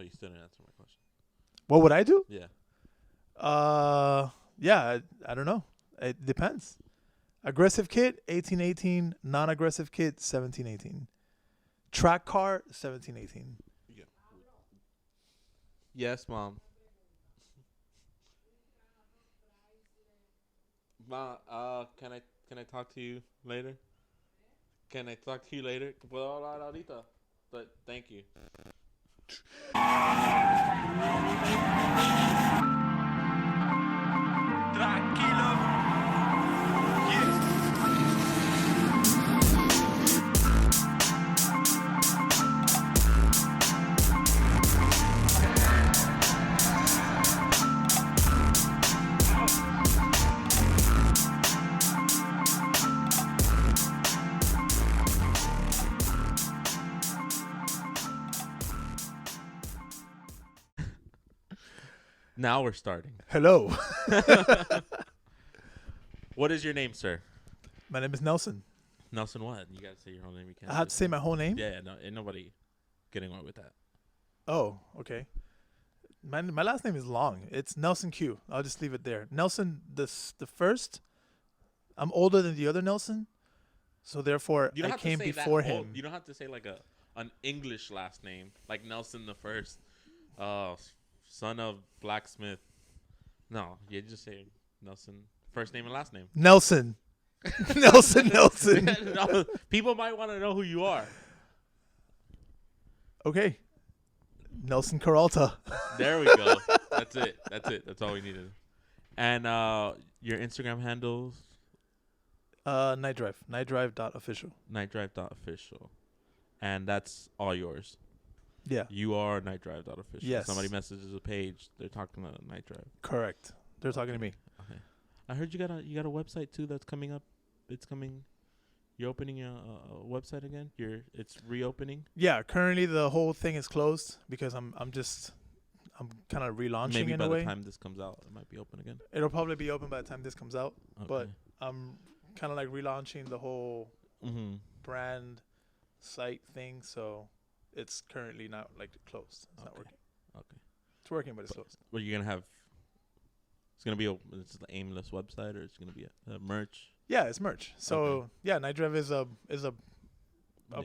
So you still didn't answer my question. What would I do? Yeah. Yeah, I don't know. It depends. Aggressive kid, 1818. Non-aggressive kid, 1718. Track car, 1718. Yeah. Yes, Mom. Ma, can I talk to you later? Can I talk to you later? Puedo hablar ahorita. But thank you. Tranquilo. Yes. Now we're starting. Hello. What is your name, sir? My name is Nelson. Nelson what? You gotta say your whole name. You can't. I have to say my whole name? Yeah, no, ain't nobody getting away with that. Oh, okay. My last name is long. It's Nelson Q. I'll just leave it there. Nelson, the first. I'm older than the other Nelson, so therefore You don't I have came to say before that him. old. You don't have to say like an English last name, like Nelson the First, son of blacksmith. No, you just say Nelson, first name and last name. Nelson. Nelson. No, people might want to know who you are. Okay. Nelson Queralta. There we go. That's it. That's all we needed. And your Instagram handles? Night Drive. Nightdrive.official. Nightdrive.official. And that's all yours. Yeah. You are nightdrive.official. Yes. Somebody messages a page, they're talking about Night Drive. Correct. They're talking to me. Okay. I heard you got a website too that's coming up. It's coming. You're opening a website again. It's reopening. Yeah. Currently, the whole thing is closed because I'm kind of relaunching Maybe in by a the way. time this comes out, it might be open again. It'll probably be open by the time this comes out. Okay. But I'm kind of like relaunching the whole brand site thing, so it's currently not like closed. It's not working. Okay. It's working, but it's closed. What you're gonna have? It's gonna be it's an aimless website, or it's gonna be a merch. Yeah, it's merch. So yeah, Night Drive is a Yeah.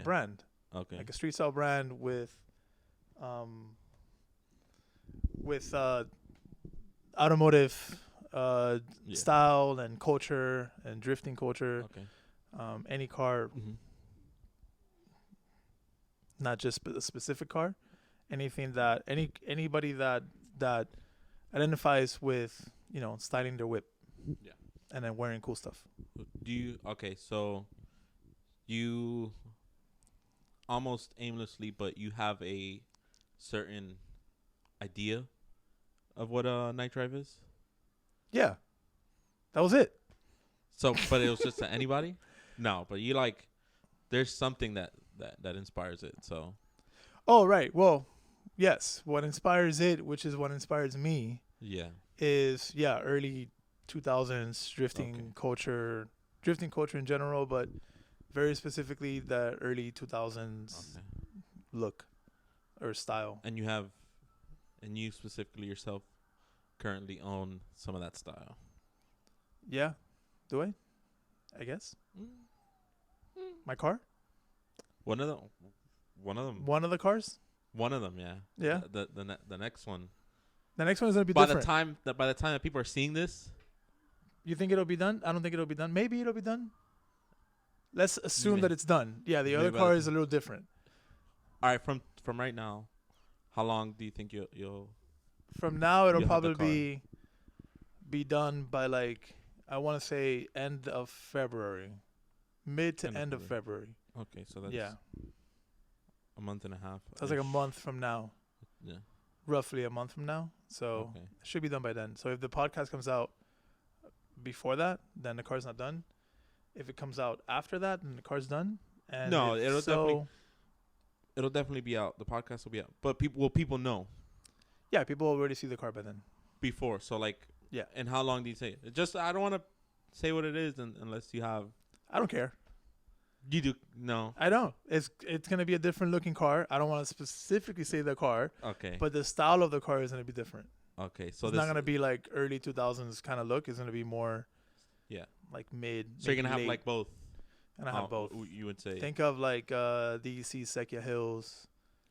brand, Okay. like a street style brand with automotive style and culture and drifting culture. Okay. Any car, Mm-hmm. not just a specific car. Anything that anybody that identifies with, styling their whip. Yeah. And then wearing cool stuff. So you almost aimlessly, but you have a certain idea of what a Night Drive is? Yeah. That was it. So, but it was just to anybody? No, but you there's something that inspires it, so. Oh, right. Well, yes. What inspires it, which is what inspires me, Yeah. is, early 2000s drifting culture in general, but very specifically the early 2000s look or style. And you specifically yourself currently own some of that style. Yeah. Do I? I guess. My car? One of them. One of the cars? One of them, yeah. Yeah. The next one. The next one is going to be By different. the time that people are seeing this, You think it'll be done? I don't think it'll be done. Maybe it'll be done. Let's assume that it's done. Yeah, the other car is a little different. all right, from right now, how long do you think you'll From now, it'll You'll have the probably be done by I want to say end of February, mid to end of February. Okay, so that's a month and a half. That's like a month from now. Yeah. Roughly a month from now. So it should be done by then. So if the podcast comes out before that, then the car's not done. If it comes out after that, then the car's done. And no, it'll definitely be out. The podcast will be out. But people know? Yeah, people will already see the car by then. Before, so yeah. And how long do you say it? Just I don't want to say what it is unless you have. I don't care. You do no. I don't. It's gonna be a different looking car. I don't want to specifically say the car, Okay. but the style of the car is gonna be different. Okay. So It's this not gonna be like early 2000s kind of look. It's gonna be more, yeah. like mid. So you're maybe gonna have late. like both. And I have both. You would say. Think of like DEC Sequoia Hills,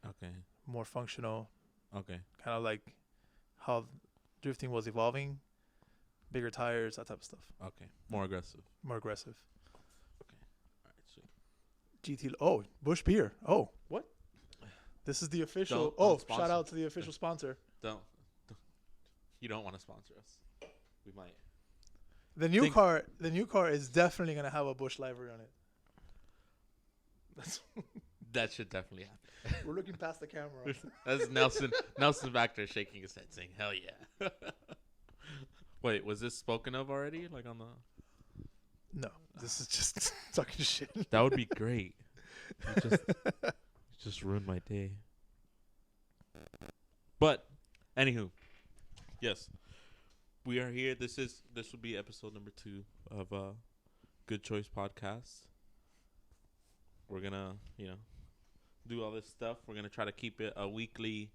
Okay. more functional, Okay. kind of like how drifting was evolving, bigger tires, that type of stuff, Okay. More aggressive. more aggressive. Okay. All right. Sweet. GT. Oh, Busch beer. Oh, What? this is the official. Don't Oh, sponsor. shout out to the official sponsor. Don't. You don't want to sponsor us. We might. The new car. The new car is definitely gonna have a Busch livery on it. That's. That should definitely happen. We're looking past the camera. That's Nelson. Nelson back there shaking his head, saying, "Hell yeah." Wait, was this spoken of already? Like on the? No, this is just talking shit. That would be great. You just ruined my day. But, anywho, yes, we are here. This will be episode number 2 of Good Choice podcast. We're gonna, do all this stuff. We're gonna try to keep it a weekly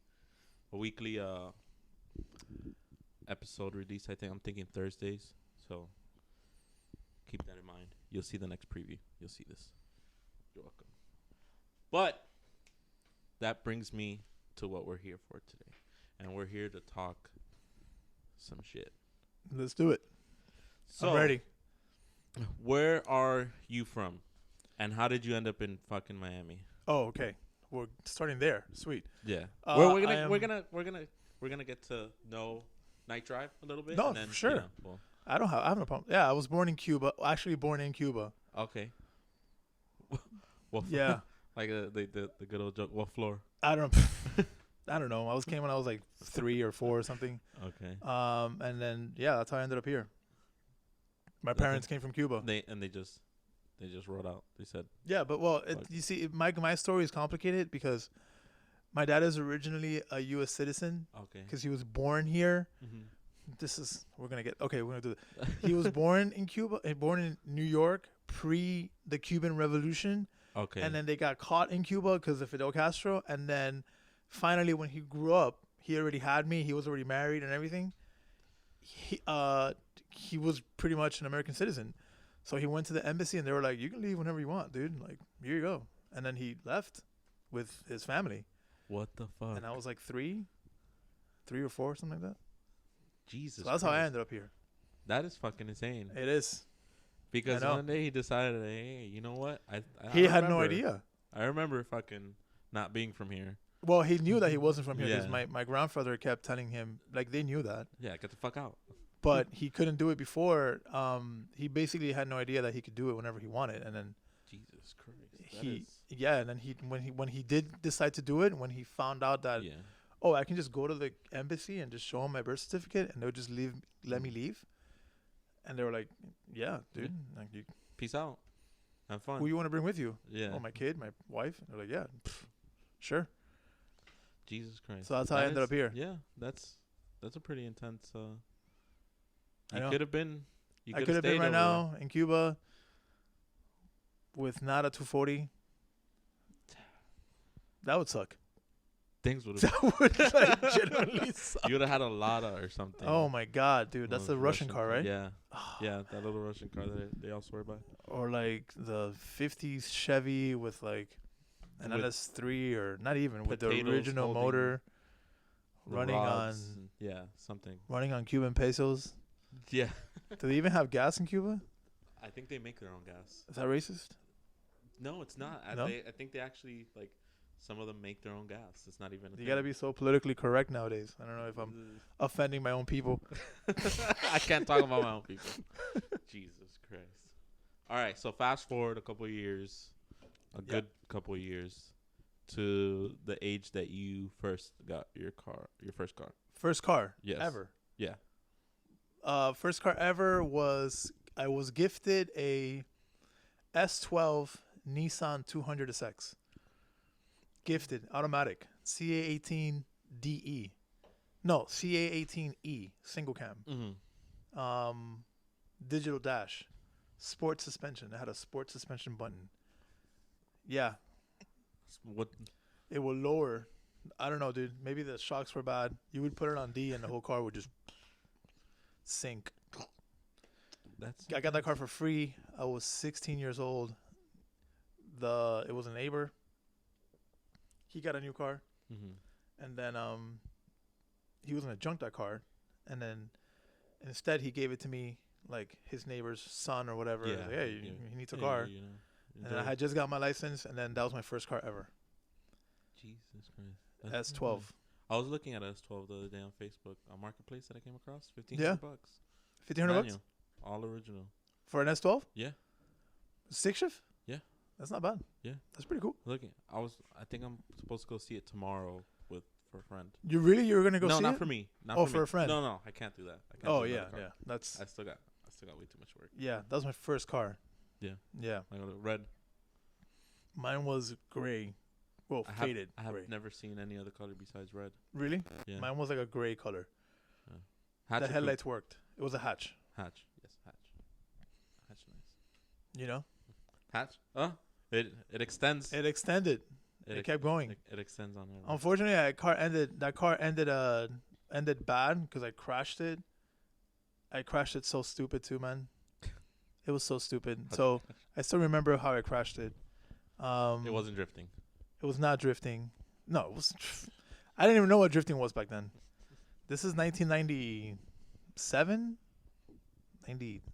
episode release. I'm thinking Thursdays. So keep that in mind. You'll see the next preview. You'll see this. You're welcome. But that brings me to what we're here for today, and we're here to talk some shit. Let's do it. So, I'm ready. Where are you from, and how did you end up in fucking Miami? Oh, okay. We're starting there. Sweet. Yeah. Uh, we're gonna get to know Night Drive a little bit. No, and then, for sure. I have no problem. Yeah, I was born in Cuba. Actually, born in Cuba. Okay. What? Yeah. Like the good old joke. What floor? I don't know. I came when I was like 3 or 4 or something. Okay. And then that's how I ended up here. My Nothing. parents came from Cuba. They just wrote out. They said. Yeah, but you see, my story is complicated because my dad is originally a U.S. citizen. Okay. Because he was born here. Mm-hmm. We're gonna do it. He was born in Cuba, born in New York pre the Cuban Revolution. Okay. And then they got caught in Cuba because of Fidel Castro. And then finally, when he grew up, he already had me. He was already married and everything. He was pretty much an American citizen. So he went to the embassy and they were like, "You can leave whenever you want, dude. Like, here you go." And then he left with his family. What the fuck? And I was like 3 or 4, something like that. Jesus. So that's how I ended up here. That is fucking insane. It is. Because one day he decided, hey, you know what? He had no idea. I remember fucking not being from here. Well, he knew that he wasn't from here because Yeah. my grandfather kept telling him, like, they knew that. Yeah, get the fuck out. But he couldn't do it before. He basically had no idea that he could do it whenever he wanted. And then Jesus Christ. and then when he did decide to do it, when he found out that, I can just go to the embassy and just show him my birth certificate and they'll just let me leave. And they were like, "Yeah, dude, like you, peace out, have fun. Who you want to bring with you?" Yeah. "Oh, my kid, my wife." And they're like, "Yeah, sure." Jesus Christ. So that's how I ended up here. Yeah, that's a pretty intense. I You know. could have been. I could have been right now in Cuba with not a 240. That would suck. Things would have. That would like genuinely suck. You would have had a Lada or something. Oh my God, dude, that's the Russian car, right? Yeah. Yeah, that little Russian car that they all swear by. Or like the 50s Chevy with like an With LS3 or not even with the potatoes original holding motor The running rods on and- yeah, something. running on Cuban pesos. Yeah. Do they even have gas in Cuba? I think they make their own gas. Is that racist? No, it's not. No? I think they actually like some of them make their own gas. It's not even. You gotta be so politically correct nowadays. I don't know if I'm offending my own people. I can't talk about my own people. Jesus Christ. All right, so fast forward a couple of years, good couple of years, to the age that you first got your first car. First car Yes. ever. Yeah. First car ever was I was gifted a S12 Nissan 200SX. Gifted automatic CA18 DE. No, CA18E single cam. Mm-hmm. Digital dash, sport suspension. It had a sport suspension button. Yeah. What? It will lower. I don't know, dude. Maybe the shocks were bad. You would put it on D and the whole car would just sink. I got that car for free. I was 16 years old. It was a neighbor. He got a new car, and then he was gonna junk that car, and then instead he gave it to me, like his neighbor's son or whatever. Yeah, like, hey, he needs a car, and then I had just got my license, and then that was my first car ever. Jesus Christ. S12. I was looking at S12 the other day on Facebook, a marketplace that I came across. $1,500. $1,500 all original for an S12. Yeah. 6 shift. Yeah. That's not bad. Yeah. That's pretty cool. Looking, I think I'm supposed to go see it tomorrow for a friend. You were gonna go see it? No, not for me. For a friend. No, I can't do that. Yeah. That's. I still got way too much work. Yeah, that was my first car. Yeah. Yeah. I got red. Mine was gray. Well, faded. I have never seen any other color besides red. Really? Yeah. Mine was like a gray color. Hatch the headlights worked. It was a hatch. Hatch. Yes, hatch. Hatch nice. You know? Hatch? It extends. It extended. It kept going. It extends on there. Unfortunately, that car ended bad because I crashed it. I crashed it so stupid too, man. It was so stupid. So I still remember how I crashed it. It wasn't drifting. It was not drifting. No, it was. I didn't even know what drifting was back then. This is 1997,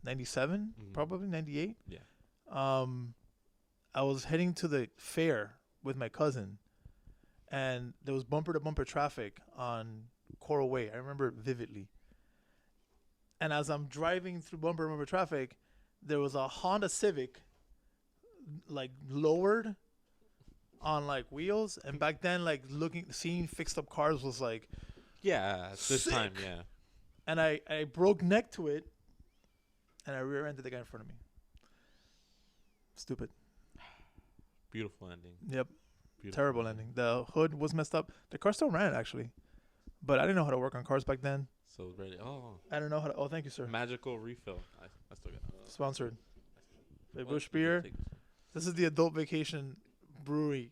97, probably 98. Yeah. I was heading to the fair with my cousin, and there was bumper to bumper traffic on Coral Way. I remember it vividly. And as I'm driving through bumper to bumper traffic, there was a Honda Civic, like lowered on like wheels, and back then like seeing fixed up cars was like, yeah, this sick. time, yeah. And I broke neck to it, and I rear-ended the guy in front of me. Stupid. Beautiful ending. Yep. Beautiful Terrible ending. The hood was messed up. The car still ran actually, but I didn't know how to work on cars back then. So ready. I don't know how to. Oh, thank you, sir. Magical refill. I still got Sponsored by Busch beer. This is the Adult Vacation Brewery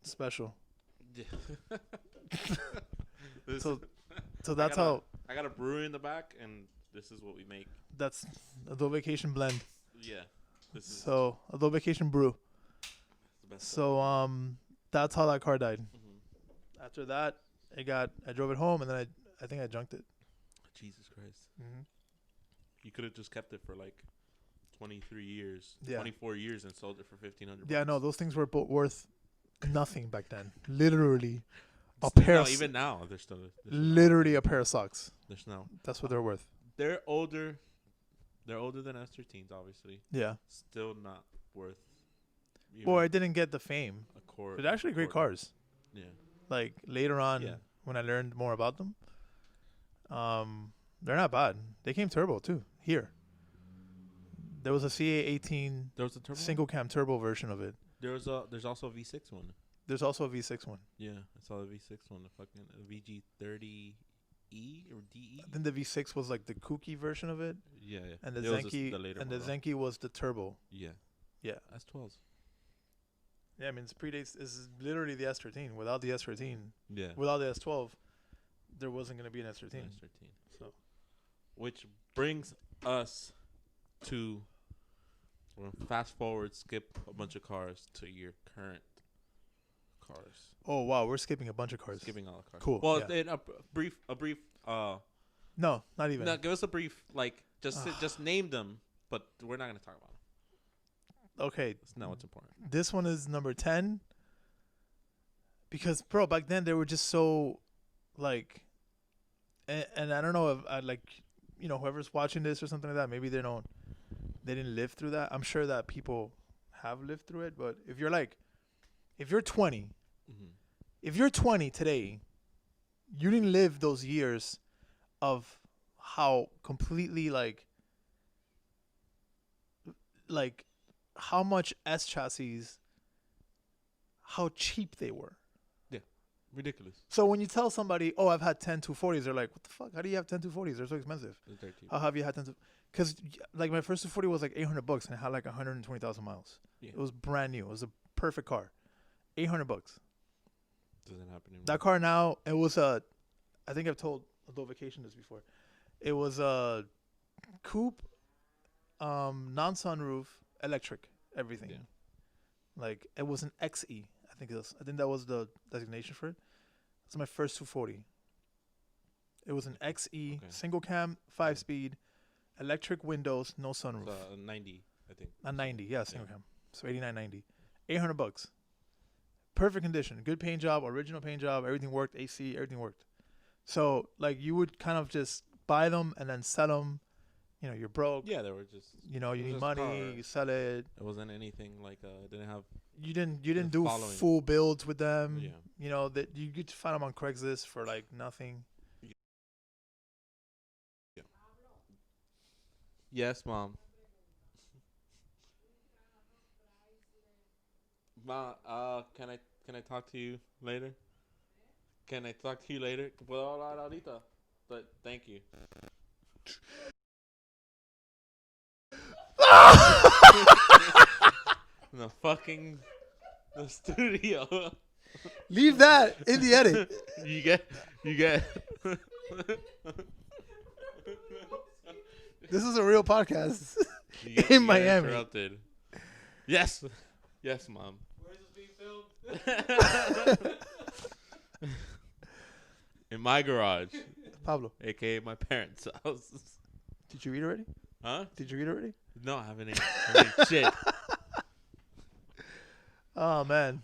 special. Yeah. so that's how. I got a brewery in the back, and this is what we make. That's Adult Vacation blend. Yeah. Adult Vacation brew. So that's how that car died. After that, I drove it home, and then I think I junked it. Jesus Christ. You could have just kept it for like 23 years, 24 years, and sold it for $1,500. Yeah, no, those things were worth nothing back then. Literally, a pair. No, even now, they're still. Literally a pair of socks. There's no. That's what they're worth. They're older. They're older than S13s, obviously. Yeah. Still not worth. Well, I didn't get the fame. They're actually great cars. Yeah. Like later on, when I learned more about them, they're not bad. They came turbo too. Here, there was a CA18. There was a turbo single cam turbo version of it. There's also a V6 one. There's also a V6 one. Yeah, I saw the V6 one. The fucking VG30E or DE. I think the V6 was like the kooky version of it. Yeah. And the Zenki was the turbo. Yeah. Yeah. S12s. Yeah, I mean, this is literally the S13. Without the S13, yeah. Without the S12, there wasn't going to be an S13. So, which brings us to fast forward, skip a bunch of cars to your current cars. Oh wow, we're skipping a bunch of cars. Skipping all the cars. Cool. Well, in a brief. No, not even. No, give us a brief. Like just name them, but we're not going to talk about them. Okay. That's not what's important. This one is number 10. Because, bro, back then they were just so, like, and I don't know if I whoever's watching this or something like that, maybe they didn't live through that. I'm sure that people have lived through it, but if you're 20, if you're 20 today, you didn't live those years of how completely like how much S chassis, how cheap they were. Yeah, ridiculous. So when you tell somebody, oh, I've had 10 240s, they're like, what the fuck? How do you have 10 240s? They're so expensive. They're cheap. How have you had 10 because like my first 240 was like $800 and it had like 120,000 miles. Yeah. It was brand new. It was perfect car, $800. Doesn't happen anymore. That car now, it was a, I think I've told Adult Vacation this before. It was a coupe, non-sunroof, electric, everything. Yeah. Like it was an XE. I think that was the designation for it. It's my first 240. It was an XE, single cam, 5-speed, electric windows, no sunroof. 90, I think. A 90, yeah, single cam. So 89.90, $800. Perfect condition, good paint job, original paint job, everything worked, AC, everything worked. So like you would kind of just buy them and then sell them. You know, you're broke. Yeah, they were just. You know, you need money. You sell it. It wasn't anything like didn't have. You didn't do full builds with them. Yeah. You know that you could find them on Craigslist for like nothing. Yeah. Yes, Mom. Ma, can I talk to you later? Can I talk to you later? Puedo hablar ahorita. But thank you. The studio. Leave that in the edit. You get. This is a real podcast in Miami. Interrupted. Yes, Mom. Where is this being filmed? In my garage. Pablo, aka my parents' house. Did you eat already? Huh? Did you eat already? No, I haven't eaten shit. Oh man.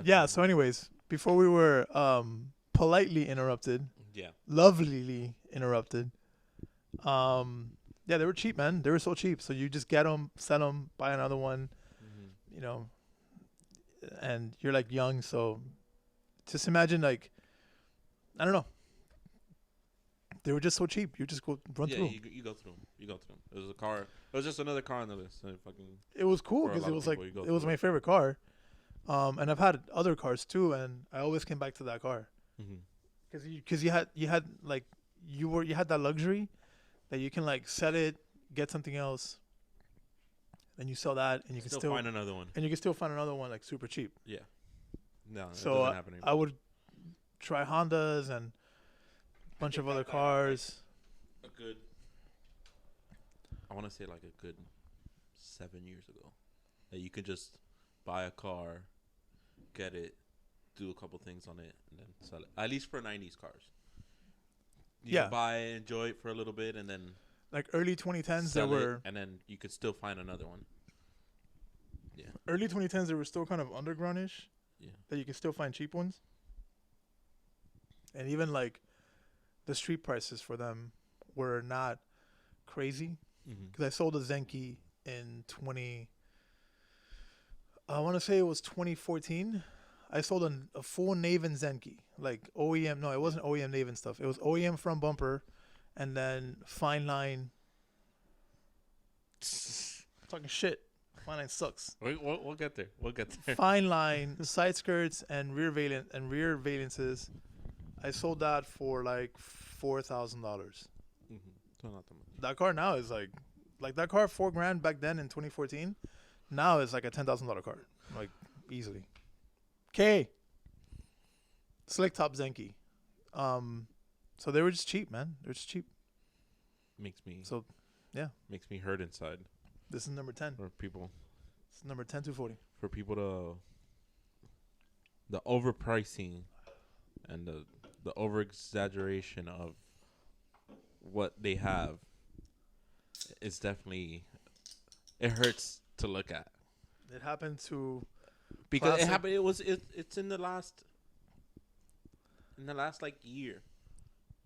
Yeah. So, anyways, before we were politely interrupted. Yeah. Lovelily interrupted. Yeah, they were cheap, man. They were so cheap. So you just get them, sell them, buy another one. Mm-hmm. You know, and you're like young, so just imagine like, I don't know. They were just so cheap. You just go run through. Yeah, you go through them. It was a car. It was just another car on the list. It was cool because it was like it was my favorite car. And I've had other cars too, and I always came back to that car. Because you had like you had that luxury that you can like sell it, get something else, then you sell that, and you can still find another one. And you can still find another one like super cheap. Yeah. No, that so doesn't happen anymore. I would try Hondas and a bunch of other cars. I want to say like a good 7 years ago, that you could just buy a car, get it, do a couple things on it, and then sell it. At least for 90s cars. You can buy it, enjoy it for a little bit, and then like early 2010s there were, and then you could still find another one. Yeah. Early 2010s they were still kind of undergroundish. Yeah. That you can still find cheap ones. And even like the street prices for them were not crazy. Because I sold a Zenki in I want to say it was 2014. I sold a full Naven Zenki, like OEM. No, it wasn't OEM Naven stuff. It was OEM front bumper, and then fine line. Talking shit. Fine line sucks. We'll get there. Fine line, side skirts, and rear valences. I sold that for like $4,000. So not that much. That car now is like that car $4,000 back then in 2014. Now it's like a $10,000 car, like easily. Okay. Slick top Zenki. So they were just cheap, man. They're just cheap. Makes me hurt inside. This is number 10. For people. This is number 10 240. For people to the overpricing and the over exaggeration of what they have is definitely, it hurts to look at. It happened to because it happened. It's in the last like year,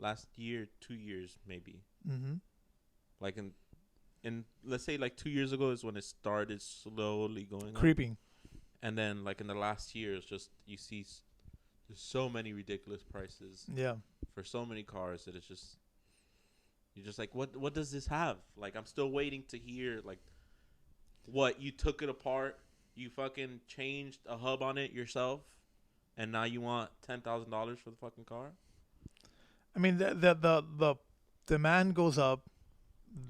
2 years maybe. Like in let's say like 2 years ago is when it started slowly going creeping, and then like in the last year it's just you see there's so many ridiculous prices. Yeah. For so many cars that it's just you're just like what does this have? Like I'm still waiting to hear like what you took it apart, you fucking changed a hub on it yourself, and now you want $10,000 for the fucking car. I mean the demand goes up,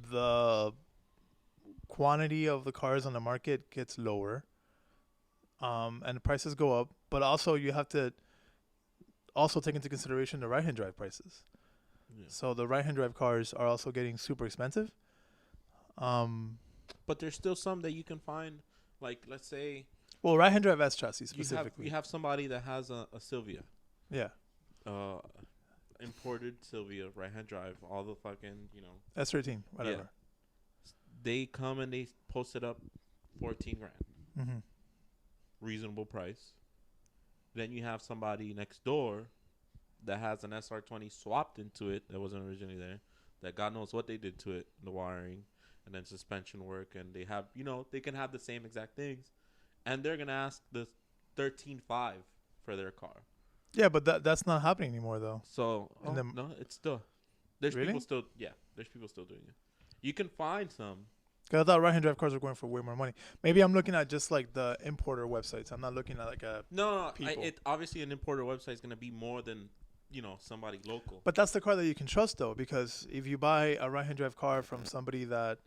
the quantity of the cars on the market gets lower. and the prices go up. But also you have to also take into consideration the right-hand drive prices. Yeah. So the right-hand drive cars are also getting super expensive. But there's still some that you can find, like let's say Well, right-hand drive S chassis specifically. you have somebody that has a Sylvia, Yeah. imported Sylvia, right hand drive, all the fucking S13, whatever. Yeah. They come and they post it up, 14 grand, Mm-hmm. reasonable price. Then you have somebody next door that has an SR20 swapped into it that wasn't originally there, that God knows what they did to it, the wiring, and then suspension work, and they have, they can have the same exact things, and they're gonna ask the 13.5 for their car. Yeah, but that's not happening anymore though. So no, it's still there's Really? people still doing it. You can find some. Cause I thought right-hand drive cars were going for way more money. Maybe I'm looking at just like the importer websites. I'm not looking at like a. No, people. It obviously an importer website is gonna be more than somebody local. But that's the car that you can trust though, because if you buy a right-hand drive car from somebody on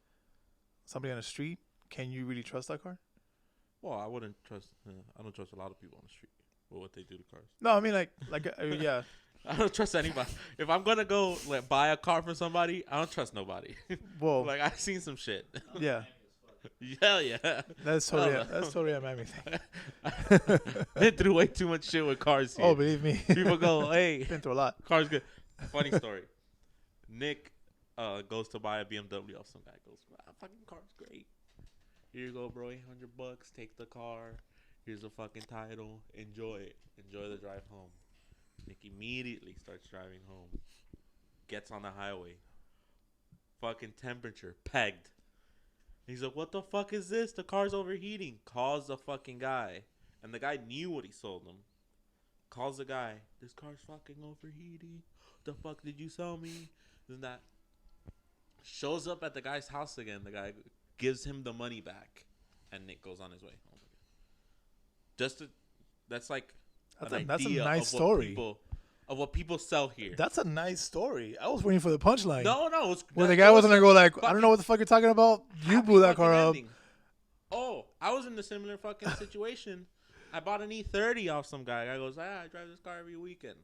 the street, can you really trust that car? Well, I wouldn't trust. I don't trust a lot of people on the street with what they do to cars. No, I mean like yeah. I don't trust anybody. If I'm gonna go buy a car from somebody, I don't trust nobody. Well, Like I've seen some shit. yeah. Hell yeah. That's totally a Miami thing. Been through way too much shit with cars here. Oh, believe me. People go, hey, Been through a lot. car's good. Funny story. Nick goes to buy a BMW off some guy. Goes, fucking car's great. Here you go, bro. $800. Take the car. Here's a fucking title. Enjoy it. Enjoy the drive home. Nick immediately starts driving home. Gets on the highway. Fucking temperature pegged. He's like, what the fuck is this? The car's overheating. Calls the fucking guy. And the guy knew what he sold him. Calls the guy. This car's fucking overheating. The fuck did you sell me? Isn't that? Shows up at the guy's house again. The guy gives him the money back. And Nick goes on his way home again. That's a nice story. Of what people sell here. That's a nice story. I was waiting for the punchline. No. Where the guy wasn't gonna go like, I don't know what the fuck you're talking about. You blew that car up. Oh, I was in a similar fucking situation. I bought an E30 off some guy. Guy goes, I drive this car every weekend.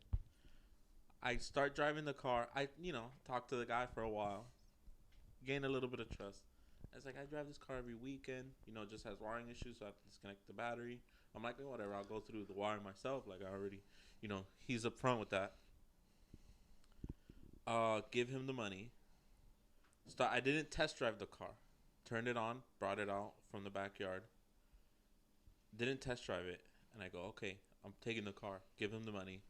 I start driving the car. I, talk to the guy for a while. Gain a little bit of trust. I was like, I drive this car every weekend. Just has wiring issues, so I have to disconnect the battery. I'm like, oh, whatever. I'll go through the wiring myself. Like, I already, he's up front with that. Give him the money. I didn't test drive the car. Turned it on, brought it out from the backyard. Didn't test drive it. And I go, okay, I'm taking the car. Give him the money.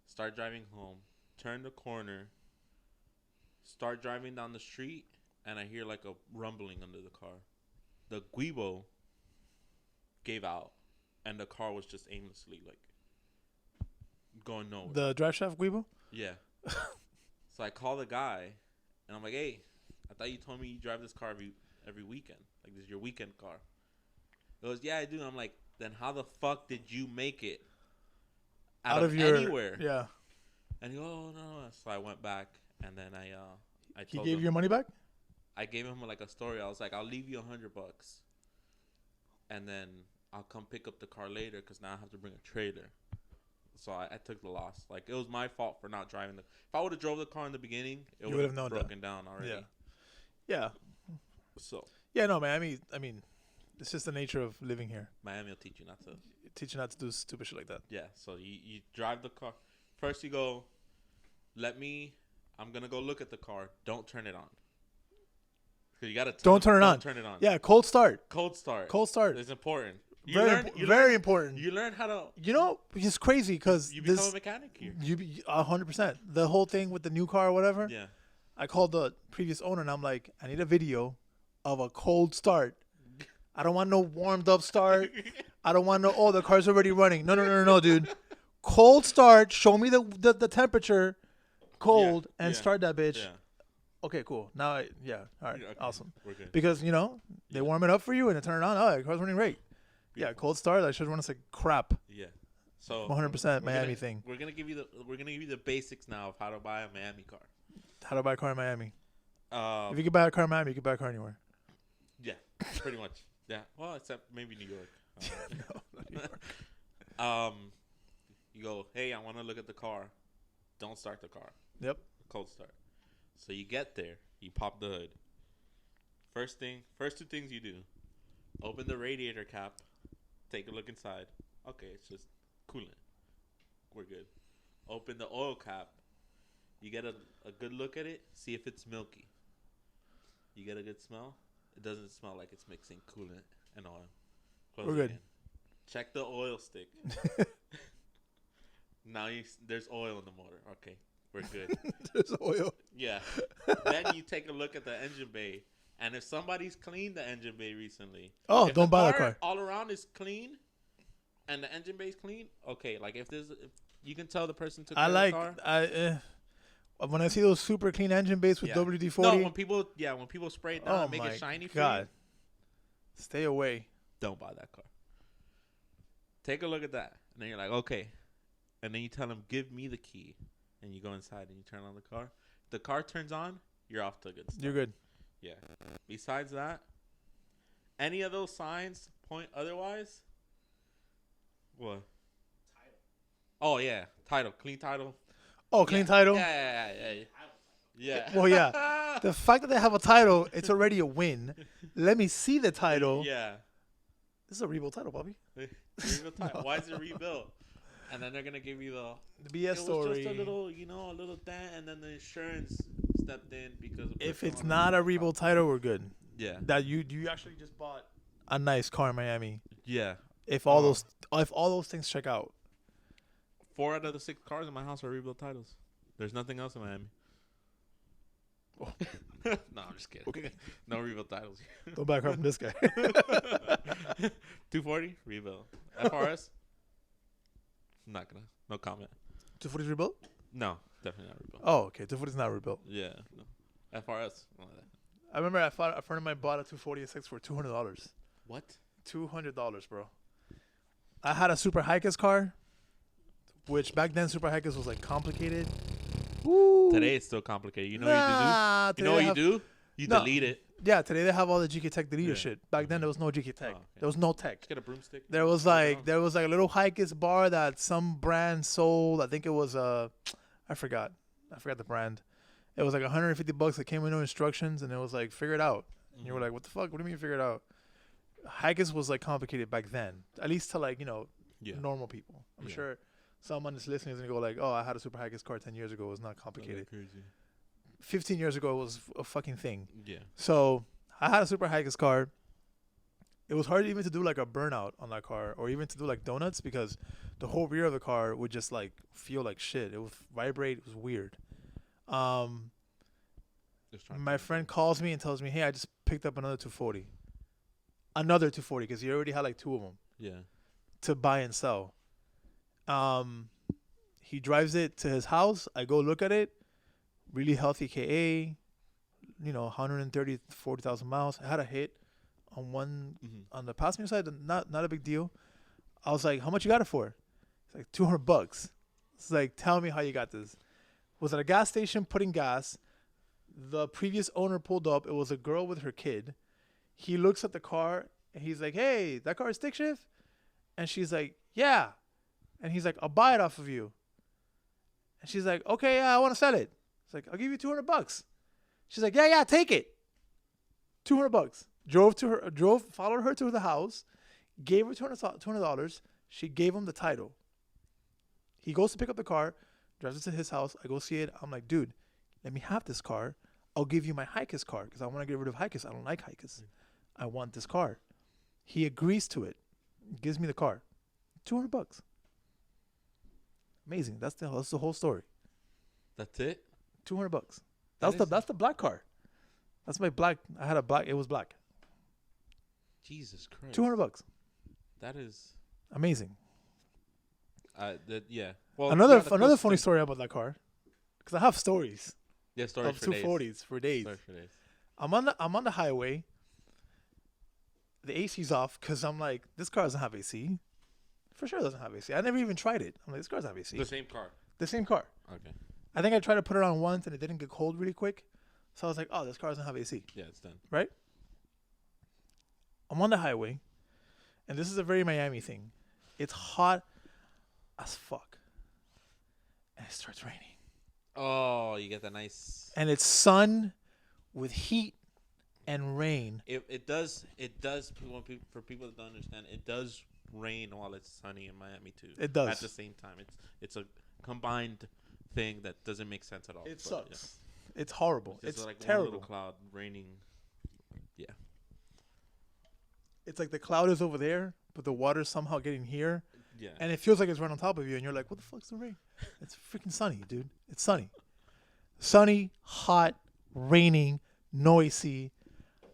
Start driving home. Turn the corner. Start driving down the street. And I hear like a rumbling under the car. The Guibo gave out. And the car was just aimlessly like going nowhere. The drive shaft Guibo? Yeah. So I call the guy. And I'm like, hey, I thought you told me you drive this car every weekend. Like, this is your weekend car. He goes, yeah, I do. I'm like, then how the fuck did you make it out of anywhere? Yeah. And he goes, oh, no. So I went back, and then I told He gave him, you your money back? I gave him, like, a story. I was like, I'll leave you $100. And then I'll come pick up the car later because now I have to bring a trailer. So I took the loss. Like, it was my fault for not driving the. If I would have drove the car in the beginning, it would have broken down already. Yeah. So. Yeah, no, Miami. I mean, it's just the nature of living here. Miami will teach you not to. Teach you not to do stupid shit like that. Yeah. So you drive the car. First you go. I'm gonna go look at the car. Don't turn it on. You gotta. Don't turn it on. Turn it on. Yeah, cold start. Cold start. Cold start. It's important. Very important. You learn how to. It's crazy because you become a mechanic here. 100%. The whole thing with the new car or whatever. Yeah. I called the previous owner and I'm like, I need a video of a cold start. I don't want no warmed up start. I don't want no, the car's already running. No, dude. Cold start. Show me the temperature. Cold and start that bitch. Yeah. Okay, cool. Now, all right, Okay. awesome. We're good. Because, they warm it up for you and they turn it on. Oh, the car's running great. Yeah, cold start. I should run us like crap. Yeah. So 100% Miami thing. We're gonna give you the basics now of how to buy a Miami car. How to buy a car in Miami. If you could buy a car in Miami, you could buy a car anywhere. Yeah, pretty much. Yeah. Well, except maybe New York. No, not New York. You go, hey, I want to look at the car. Don't start the car. Yep. Cold start. So you get there. You pop the hood. First two things you do. Open the radiator cap. Take a look inside. Okay, it's just coolant. We're good. Open the oil cap. You get a good look at it. See if it's milky. You get a good smell. It doesn't smell like it's mixing coolant and oil. Close We're it good. again. Check the oil stick. Now there's oil in the motor. Okay, we're good. There's oil. Yeah. Then you take a look at the engine bay. And if somebody's cleaned the engine bay recently. Oh, if don't the buy that car. all around is clean and the engine bay is clean, okay. Like if you can tell the person took care of the car. When I see those super clean engine bays with WD-40. No, when people spray it down and make it shiny for you. Stay away. Don't buy that car. Take a look at that. And then you're like, okay. And then you tell them, give me the key. And you go inside and you turn on the car. The car turns on, you're off to a good start. You're good. Yeah. Besides that, any of those signs point otherwise? What? Title. Oh, yeah. Title. Clean title. Oh, clean title? Yeah. Well, yeah. The fact that they have a title, it's already a win. Let me see the title. Yeah. This is a rebuilt title, Bobby. Rebuilt title. No. Why is it rebuilt? And then they're going to give you the BS story. It was just a little dent, and then the insurance stepped in because of if it's not a rebuilt title, we're good. Yeah. That you actually just bought a nice car in Miami. Yeah. If all those things check out. 4 out of the 6 cars in my house are rebuilt titles. There's nothing else in Miami. Oh. No, I'm just kidding. Okay. No rebuilt titles. Don't back up from this guy. 240 rebuilt. FRS. I'm not gonna. No comment. 240 is rebuilt? No, definitely not rebuilt. Oh, okay. 240 is not rebuilt. Yeah. No. FRS. I remember a friend of mine bought a 240 for $200. What? $200, bro. I had a Super Hikus car, which back then Super Hikus was like complicated. Woo. Today it's still complicated. You know what you do? You know what you do? You delete it. Yeah, today they have all the GK Tech deleter shit. Back then there was no GK Tech. Oh, okay. There was no tech. Just get a broomstick. There was like a little Hikus bar that some brand sold. I think it was I forgot the brand. It was like $150 that came with no instructions, and it was like figure it out. And you were like, what the fuck? What do you mean figure it out? Hikus was like complicated back then, at least to like normal people. I'm sure someone that's listening is gonna go like, oh, I had a Super Hikus car 10 years ago. It was not complicated. Crazy. 15 years ago, it was a fucking thing. Yeah. So I had a Super Hikus car. It was hard even to do like a burnout on that car, or even to do like donuts, because the whole rear of the car would just like feel like shit. It would vibrate. It was weird. My friend calls me and tells me, hey, I just picked up another 240. Another 240, because he already had like 2 of them. Yeah. To buy and sell. He drives it to his house. I go look at it. Really healthy KA. 130, 40,000 miles. I had a hit on one on the passenger side. Not a big deal. I was like, how much you got it for? It's like $200. It's like, tell me how you got this. Was at a gas station putting gas. The previous owner pulled up. It was a girl with her kid. He looks at the car and he's like, hey, that car is stick shift? And she's like, yeah. And he's like, I'll buy it off of you. And she's like, okay, yeah, I want to sell it. It's like, I'll give you $200. She's like, yeah, take it. $200. Followed her to the house, gave her $200. She gave him the title. He goes to pick up the car, drives it to his house. I go see it. I'm like, dude, let me have this car. I'll give you my Hikus car because I want to get rid of Hikus. I don't like Hikus. I want this car. He agrees to it. Gives me the car. $200. Amazing. That's the whole story. That's it? $200. That's the black car. That's my black. I had a black. It was black. Jesus Christ. $200. That is amazing. Yeah. Well, another funny story about that car, because I have stories. Yeah, stories of for 240s for days. Stories for days. I'm on the highway. The AC's off because I'm like, this car doesn't have AC. For sure, it doesn't have AC. I never even tried it. I'm like, this car doesn't have AC. The same car. The same car. Okay. I think I tried to put it on once and it didn't get cold really quick. So I was like, oh, this car doesn't have AC. Yeah, it's done. Right? I'm on the highway and this is a very Miami thing. It's hot as fuck, and it starts raining. Oh, you get that nice. And it's sun with heat and rain. It does. For people that don't understand, it does rain while it's sunny in Miami too. It does at the same time. It's a combined thing that doesn't make sense at all. It sucks. Yeah. It's horrible. It's like terrible. One little cloud raining. Yeah. It's like the cloud is over there, but the water's somehow getting here. Yeah. And it feels like it's right on top of you, and you're like, what the fuck's the rain? It's freaking sunny, dude. It's sunny. Sunny, hot, raining, noisy.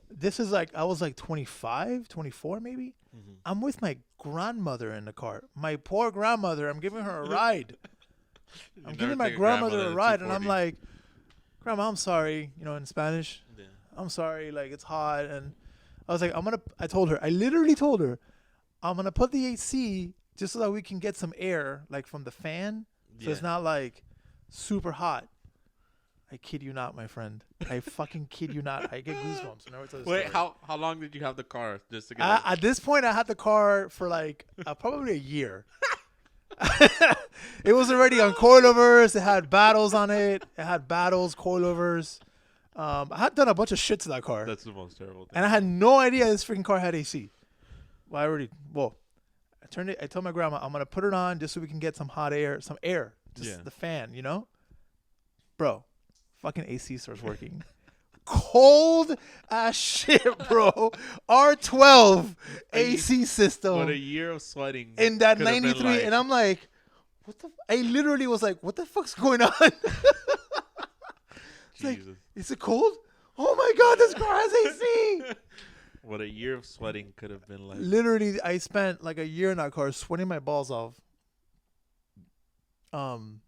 This is like, I was like 25, 24 maybe. Mm-hmm. I'm with my grandmother in the car. My poor grandmother, I'm giving her a ride. I'm giving my grandmother a ride, and I'm like, Grandma, I'm sorry, in Spanish. Yeah. I'm sorry, like, it's hot. And I was like, I literally told her, I'm going to put the AC just so that we can get some air, like, from the fan. So it's not, like, super hot. I kid you not, my friend. I fucking kid you not. I get goosebumps. Wait, how long did you have the car just to get at this point, I had the car for, like, probably a year. It was already on coilovers. It had battles on it. It had battles, coilovers. I had done a bunch of shit to that car. That's the most terrible thing. And I had no idea this freaking car had AC. I told my grandma, I'm going to put it on just so we can get some hot air, just the fan, Bro, fucking AC starts working. Cold as shit, bro. R12 AC system. What a year of sweating. In that 93. Like. And I'm like, I literally was like, what the fuck's going on? It's like, is it cold? Oh my God, this car has AC. What a year of sweating could have been like. Literally, I spent like a year in that car sweating my balls off. And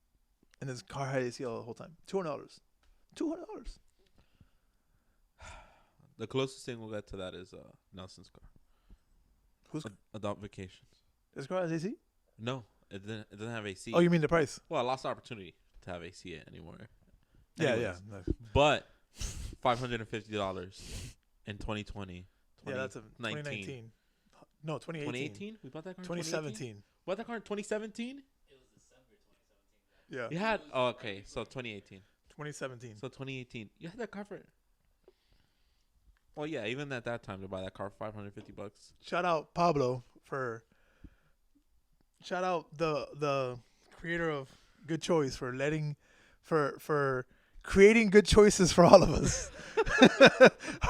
this car had AC all the whole time. $200. The closest thing we'll get to that is Nelson's car. Who's Adopt Vacations? This car has AC? No, it doesn't have AC. Oh, you mean the price? Well, I lost the opportunity to have AC anymore. Anyways. Yeah. But $550 in 2020. Yeah, that's 2019. No, 2018. 2018? We bought that car in 2017. Bought that car in 2017? It was December 2017. Yeah. You had... Oh, okay. So 2018. 2017. So 2018. You had that car for... Well, yeah, even at that time to buy that car for $550. Shout out Pablo for... Shout out the creator of Goodchoice for letting... For creating good choices for all of us.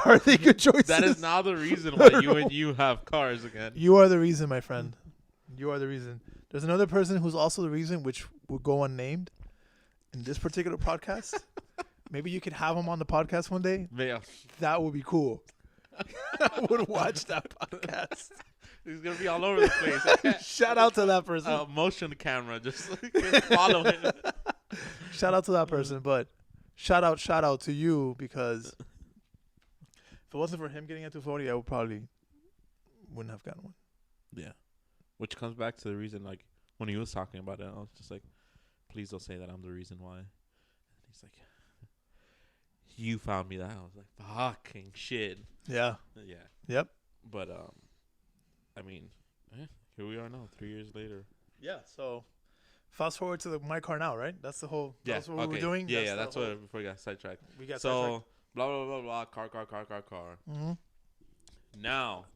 Are they good choices? That is now the reason why you have cars again. You are the reason, my friend. You are the reason. There's another person who's also the reason, which will go unnamed in this particular podcast. Maybe you could have him on the podcast one day. Yeah. That would be cool. I would watch that podcast. He's going to be all over the place. Shout out to that person. Motion camera. Just follow him. Shout out to that person, but shout out to you, because if it wasn't for him getting a 240, I wouldn't have gotten one. Yeah. Which comes back to the reason, like, when he was talking about it, I was just like, please don't say that I'm the reason why. And he's like, you found me that. I was like, fucking shit. Yeah. Yeah. Yep. But, I mean, here we are now, 3 years later. Yeah, so... Fast forward to my car now, right? That's the whole. Yeah, that's what we were doing. Yeah, that's what. Before we got sidetracked. Blah blah blah blah. Car. Mm-hmm. Now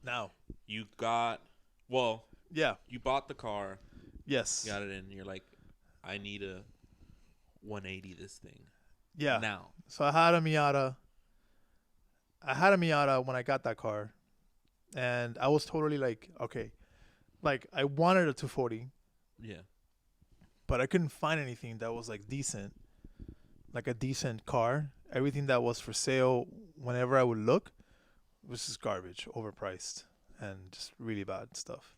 you got. Well. Yeah. You bought the car. Yes. You got it in. You're like, I need a 180 this thing. Yeah. Now. So I had a Miata. When I got that car, and I was totally like, okay, like I wanted a 240. Yeah. But I couldn't find anything that was like decent, like a decent car. Everything that was for sale, whenever I would look, was just garbage, overpriced, and just really bad stuff.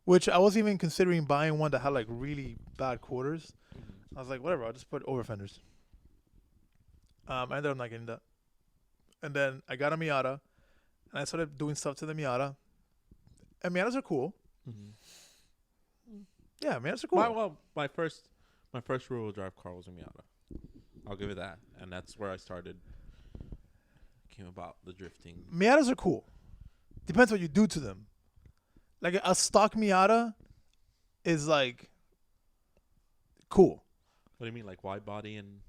Which I was even considering buying one that had like really bad quarters. Mm-hmm. I was like, whatever, I'll just put over fenders. I ended up not getting that. And then I got a Miata, and I started doing stuff to the Miata. And Miatas are cool. Mm-hmm. Yeah, Miatas are cool. My first rear-wheel drive car was a Miata. I'll give it that, and that's where I started. Came about the drifting. Miatas are cool. Depends what you do to them. Like a stock Miata is like cool. What do you mean, like wide body and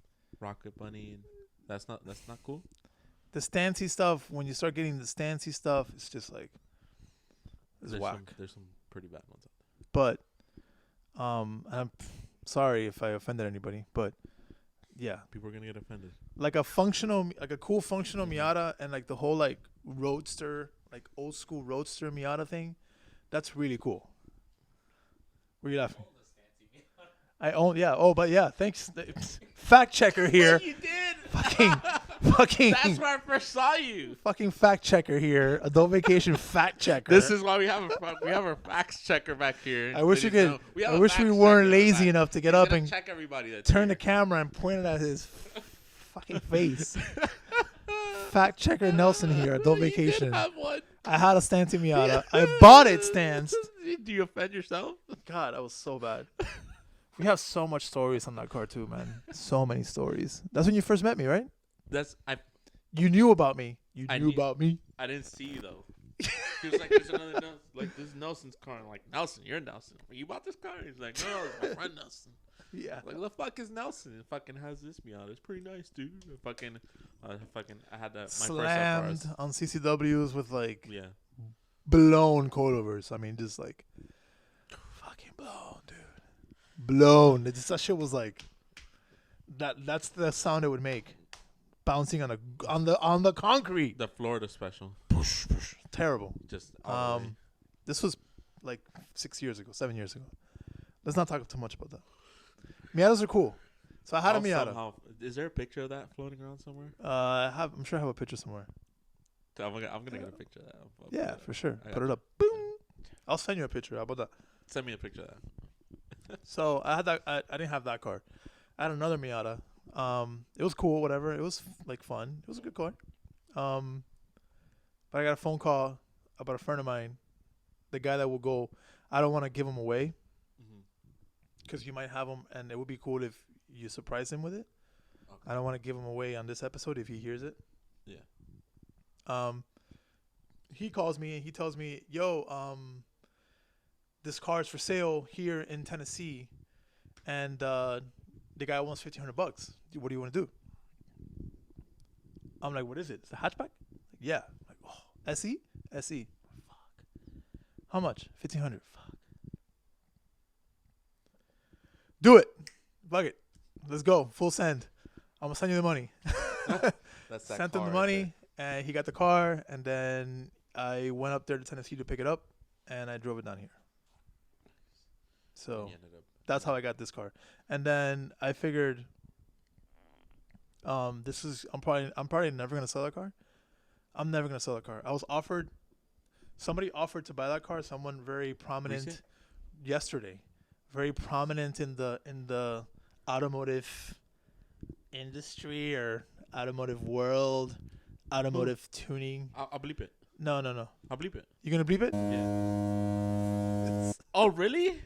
rocket bunny? And that's not cool. The stancy stuff, when you start getting the stancy stuff, it's just like it's whack. There's some pretty bad ones out there. But I'm sorry if I offended anybody, but yeah, People are gonna get offended. like a cool functional Miata and like the whole like roadster, like old school roadster Miata thing, that's really cool. Were you laughing? I own, yeah. Oh, but yeah, thanks. Fact checker here. You did. Fucking. That's where I first saw you. Fucking fact checker here. Adult Vacation fact checker. This is why we have a facts checker back here. I wish you could. We have I a wish facts we weren't checker lazy back. enough to get He's up gonna and check everybody. That's turn the here. camera and point it at his fucking face. Fact checker Nelson here. Adult You Vacation. did have one. I had a Stancy Miata. I bought it stanced. Do you offend yourself? God, that was so bad. We have so much stories on that car too, man. So many stories. That's when you first met me, right? You knew about me. I knew knew- about me. I didn't see you though. He was like, "There's another Nelson. Like this is Nelson's car." I'm like, "Nelson, you're Nelson. You bought this car?" He's like, "No, it's my friend Nelson." Yeah. Like, the fuck is Nelson? It fucking has this Miata. It's pretty nice, dude. I had that. Slammed on CCWs with like Yeah. blown coilovers. I mean, just like fucking blown, dude. Blown. That shit was like that. That's the sound it would make, bouncing on the concrete. The Florida special. Terrible. Just all the way. This was like 7 years ago. Let's not talk too much about that. Miatas are cool. So I had a Miata. Somehow, is there a picture of that floating around somewhere? I'm sure I have a picture somewhere. I'm gonna get a picture of that. Yeah, for sure. I Put got it up. Boom. I'll send you a picture. How about that? Send me a picture of that. So I had that. I didn't have that car. I had another Miata. It was cool. Whatever. It was like fun. It was a good car. But I got a phone call about a friend of mine, the guy that will go. I don't want to give him away because you might have him, and it would be cool if you surprise him with it. Okay. I don't want to give him away on this episode if he hears it. Yeah. He calls me and he tells me, "Yo, this car is for sale here in Tennessee, and the guy wants $1,500. What do you want to do?" I'm like, "What is it? It's a hatchback?" Like, yeah. I'm like, oh, SE? SE. Fuck. How much? $1,500. Fuck. Do it. Fuck it. Let's go. Full send. I'm gonna send you the money. That's that Sent him car the right money, and he got the car, and then I went up there to Tennessee to pick it up, and I drove it down here. there. So He ended up- that's how I got this car. And then I figured, I'm probably never gonna sell that car. I'm never gonna sell that car. Somebody offered to buy that car. Someone very prominent Recent? yesterday, very prominent in the automotive industry or automotive world, automotive tuning. I'll bleep it. No. I'll bleep it. You gonna bleep it? Yeah. Oh, really?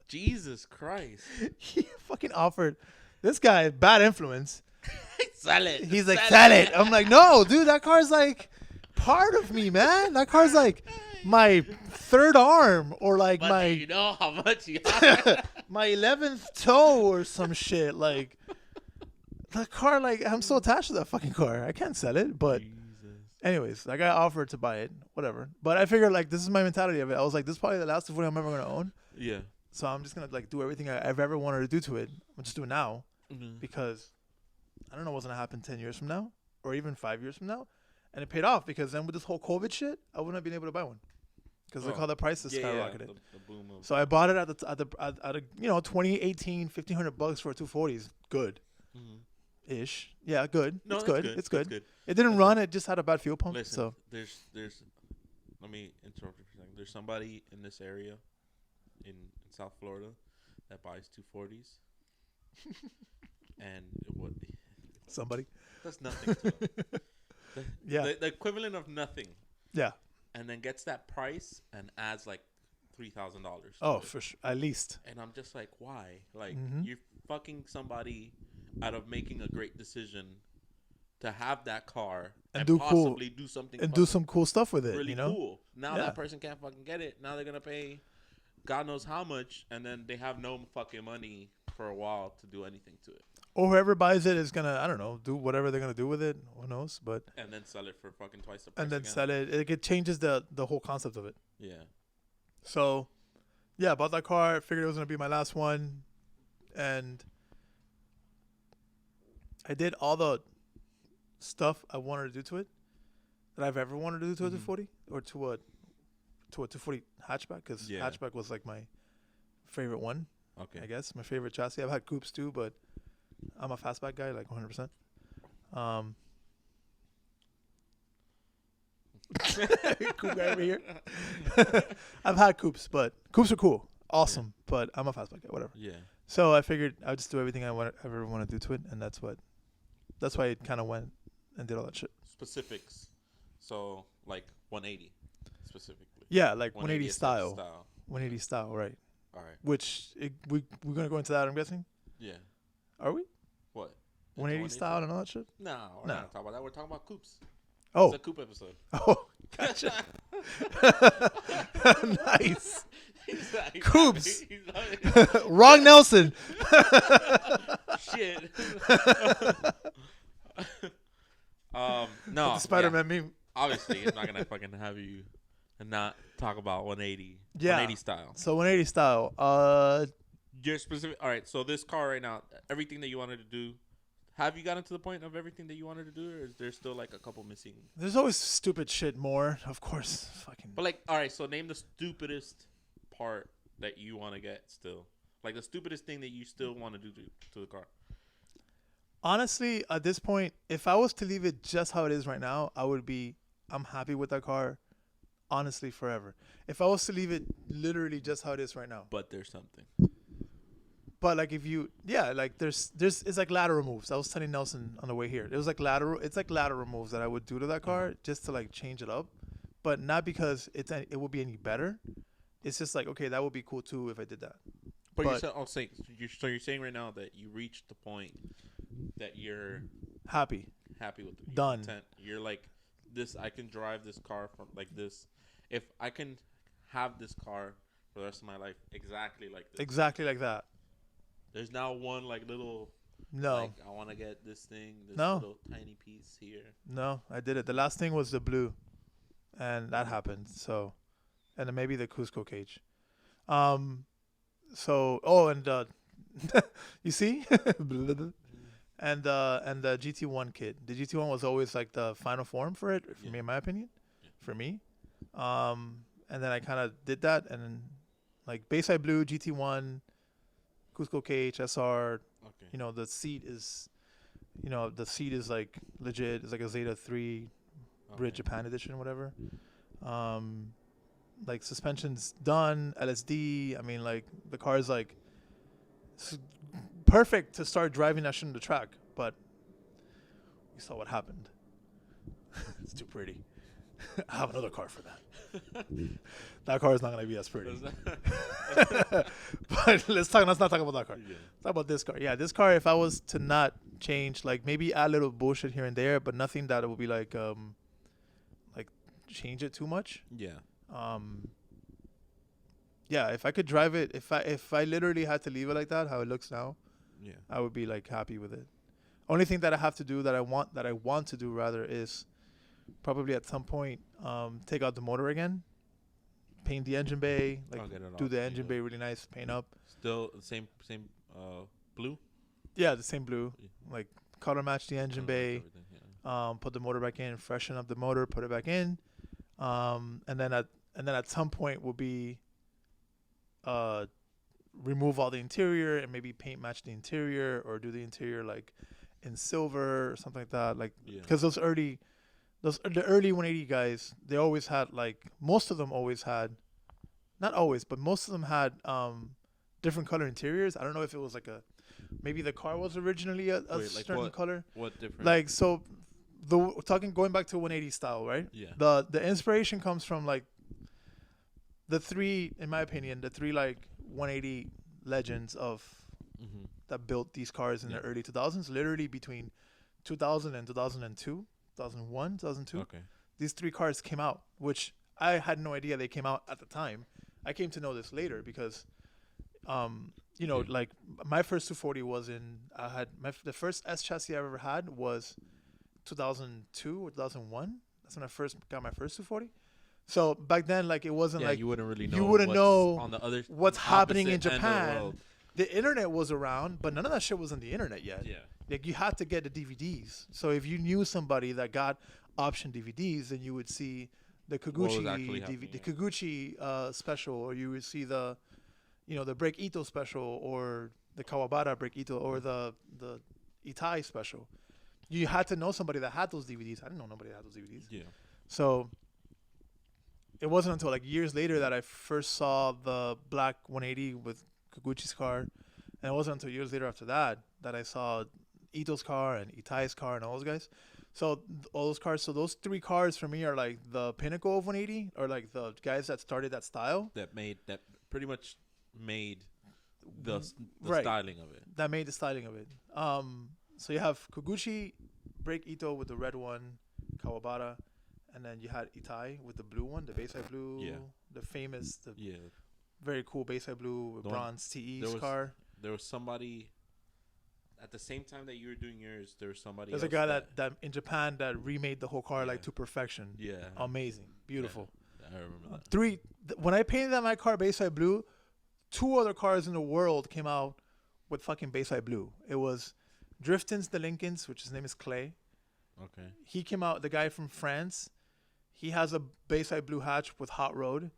Jesus Christ. He fucking offered. This guy, bad influence. Sell it. He's like, sell it. I'm like, no, dude, that car's like part of me, man. That car's like my third arm or like But my you know how much you my 11th toe or some shit. Like that car, like I'm so attached to that fucking car. I can't sell it. But anyways, that guy offered to buy it, whatever. But I figured like this is my mentality of it. I was like, this is probably the last T40 I'm ever gonna own. Yeah. So I'm just gonna like do everything I've ever wanted to do to it. I'm just do it now Mm-hmm. because I don't know what's gonna happen 10 years from now or even 5 years from now. And it paid off because then with this whole COVID shit, I wouldn't have been able to buy one because look how the prices skyrocketed. The boom of So I bought it at a 2018 $1,500 for a 240 is good ish. Yeah, good. No, it's that's good. good. It's good. That's good. It didn't run. It just had a bad fuel pump. Listen, So there's. Let me interrupt you for a second. There's somebody in this area, in South Florida, that buys 240s, and what? somebody. That's nothing to them. Yeah. The equivalent of nothing, Yeah. and then gets that price and adds like $3,000. Oh, for sure. At least. And I'm just like, why? Like, Mhm. you're fucking somebody out of making a great decision to have that car And and do cool- possibly do something And fucking do some cool stuff with it. really you know. cool. Now that person can't fucking get it. Now they're gonna pay God knows how much, and then they have no fucking money for a while to do anything to it. Or whoever buys it is gonna, I don't know, do whatever they're gonna do with it. Who knows? But and then sell it for fucking twice the price. And then again. sell it. It changes the whole concept of it. Yeah. So, yeah, bought that car. Figured it was gonna be my last one, and I did all the stuff I wanted to do to it that I've ever wanted to do to a 240 or to a 240 hatchback, because hatchback was like my favorite one. Okay. I guess my favorite chassis. I've had coupes too, but I'm a fastback guy, like 100%. Coupe guy over here. I've had coupes, but coupes are cool, awesome. Yeah. But I'm a fastback guy, whatever. Yeah. So I figured I'd just do everything I ever want to do to it, and that's why it kind of went and did all that shit. Specifics. So like 180 specifically. Yeah, like 180 style. 180 style, right? All right. Which we're gonna go into that, I'm guessing. Yeah. Are we? What? 180 style and all that shit? No, we're not talking about that. We're talking about coupes. Oh. It's a coupe episode. Oh, gotcha. Nice. Coupes. Wrong Nelson. Shit. No. The Spider-Man meme. Obviously, it's not gonna fucking have you and not talk about 180. Yeah. 180 style. So 180 style. Your specific. All right. So this car right now, everything that you wanted to do, have you gotten to the point of everything that you wanted to do, or is there still like a couple missing? There's always stupid shit more, of course. Fucking. But like, all right. So name the stupidest part that you want to get still. Like the stupidest thing that you still want to do to the car. Honestly, at this point, if I was to leave it just how it is right now, I'm happy with that car, honestly, forever. If I was to leave it literally just how it is right now. But there's something. But like it's like lateral moves. I was telling Nelson on the way here. It's like lateral moves that I would do to that car just to like change it up. But not because it would be any better. It's just like, okay, that would be cool too if I did that. But you're saying right now that you reached the point that you're happy with it. Done. Content. You're like, this, I can drive this car from like this. If I can have this car for the rest of my life exactly like this. Exactly like that. There's now one like little. No. Like, I want to get this thing. This little tiny piece here. No, I did it. The last thing was the blue, and that happened. So, and then maybe the Cusco cage. So, and you see, and the GT1 kit. The GT1 was always like the final form for it, for me, in my opinion, for me. And then I kind of did that, and then like Bayside Blue, GT1, Cusco cage, SR. Okay. You know, the seat is like legit. It's like a Zeta 3 Bridge Japan edition, whatever. Like suspension's done, LSD. I mean, like the car is like perfect to start driving that shit on the track, but we saw what happened. It's too pretty. I have another car for that. That car is not gonna be as pretty. But let's not talk about that car. Yeah. Let's talk about this car. Yeah, this car, if I was to not change, like maybe add a little bullshit here and there, but nothing that would be like change it too much. Yeah. Yeah, if I could drive it, if I literally had to leave it like that, how it looks now, yeah, I would be like happy with it. Only thing that I have to do that I want to do rather is probably at some point take out the motor again, paint the engine bay, like do the engine bay really nice, paint up. Still the same blue? Yeah, the same blue. Like color match the engine bay. Put the motor back in, freshen up the motor, put it back in. And then at some point will be remove all the interior and maybe paint match the interior, or do the interior like in silver or something like that. Like, because the early 180 guys, they always had, like, most of them always had, not always, but most of them had different color interiors. I don't know if it was like maybe the car was originally a certain color. What different? Like, so going back to 180 style, right? Yeah. The inspiration comes from like the three, in my opinion, like 180 legends of that built these cars in the early 2000s, literally between 2000 and 2002, 2001, 2002. Okay. These three cars came out, which I had no idea they came out at the time. I came to know this later because, you know, like my first 240 was the first S chassis I ever had was 2002 or 2001. That's when I first got my first 240. So back then, like, it wasn't like you wouldn't really know. You wouldn't know on the other what's happening in opposite end of the Japan. world. The internet was around, but none of that shit was on the internet yet. Yeah. Like, you had to get the DVDs. So if you knew somebody that got option DVDs, then you would see the Koguchi the Koguchi special, or you would see the, you know, the Break Ito special, or the Kawabara Break Ito, or the Itai special. You had to know somebody that had those DVDs. I didn't know nobody that had those DVDs. Yeah. So it wasn't until like years later that I first saw the black 180 with Koguchi's car, and it wasn't until years later after that that I saw Ito's car and Itai's car and all those guys. So all those cars. So those three cars for me are like the pinnacle of 180, or like the guys that started that style. That pretty much made the Right. styling of it. That made the styling of it. So you have Koguchi, Break Ito with the red one, Kawabara, and then you had Itai with the blue one, the Bayside blue, the famous, very cool Bayside blue with bronze TE's car. There was somebody at the same time that you were doing yours. There was somebody. There's a guy that in Japan that remade the whole car like to perfection. Yeah, amazing, beautiful. Yeah, I remember that. When I painted that my car Bayside blue, 2 other cars in the world came out with fucking Bayside blue. It was Drifton's the Lincolns, which his name is Clay. Okay. He came out, the guy from France. He has a Bayside blue hatch with Hot Road.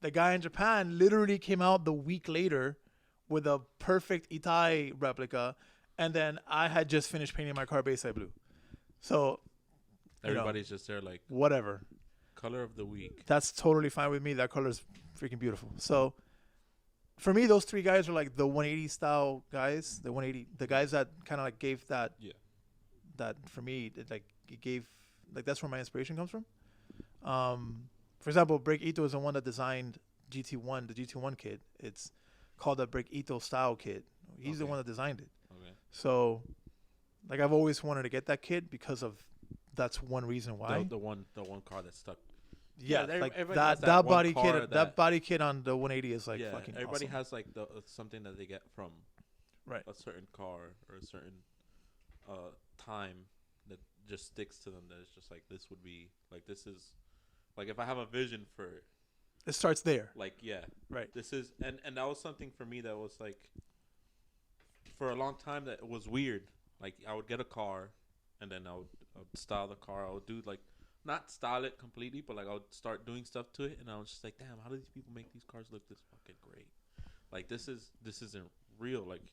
The guy in Japan literally came out the week later with a perfect Itai replica, and then I had just finished painting my car Bayside blue. So everybody's just there like whatever. Color of the week. That's totally fine with me. That color is freaking beautiful. So for me, those 3 guys are like the 180 style guys. The 180, the guys that kind of like gave that. Yeah. That for me, it gave like that's where my inspiration comes from. For example, Break Ito is the one that designed GT1, the GT1 kit. It's called the Break Ito style kit. He's the one that designed it. Okay. So, like, I've always wanted to get that kit because of that's one reason why. The one car that stuck. Yeah, like that body kit. That body kit on the 180 is like fucking. Everybody awesome. has like something that they get from a certain car or a certain time that just sticks to them. That it's just like this would be like this is like if I have a vision for it. It starts there. Like right. This is and that was something for me that was like for a long time that was weird. Like I would get a car, and then I would style the car. I would do like. Not style it completely, but like I would start doing stuff to it, and I was just like, "Damn, how do these people make these cars look this fucking great? Like this isn't real. Like,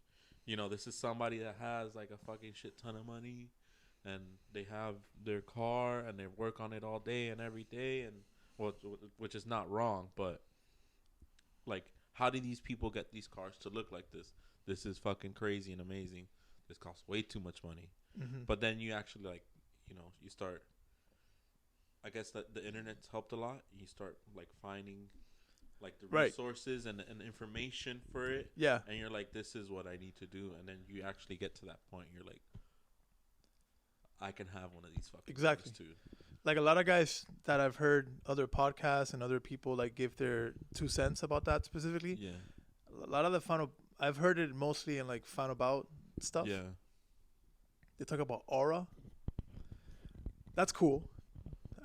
you know, this is somebody that has like a fucking shit ton of money, and they have their car and they work on it all day and every day, and which is not wrong, but like, how do these people get these cars to look like this? This is fucking crazy and amazing. This costs way too much money, but then you actually like, you know, you start." I guess that the internet's helped a lot. You start like finding like the resources and information for it. Yeah. And you're like, this is what I need to do. And then you actually get to that point. You're like, I can have one of these fucking exactly too. Like a lot of guys that I've heard other podcasts and other people like give their 2 cents about that specifically. Yeah. A lot of the final, I've heard it mostly in like Final Bout stuff. Yeah. They talk about aura. That's cool.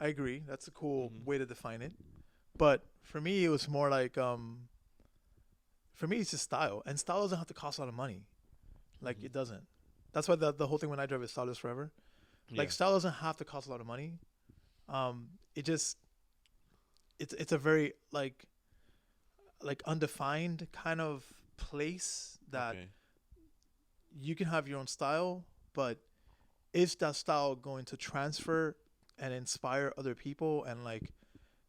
I agree. That's a cool way to define it. But for me, it was more like, for me, it's just style. And style doesn't have to cost a lot of money. Like, it doesn't. That's why the whole thing when I drive is styleless forever. Like, style doesn't have to cost a lot of money. It just, it's a very, like undefined kind of place that you can have your own style, but is that style going to transfer and inspire other people and like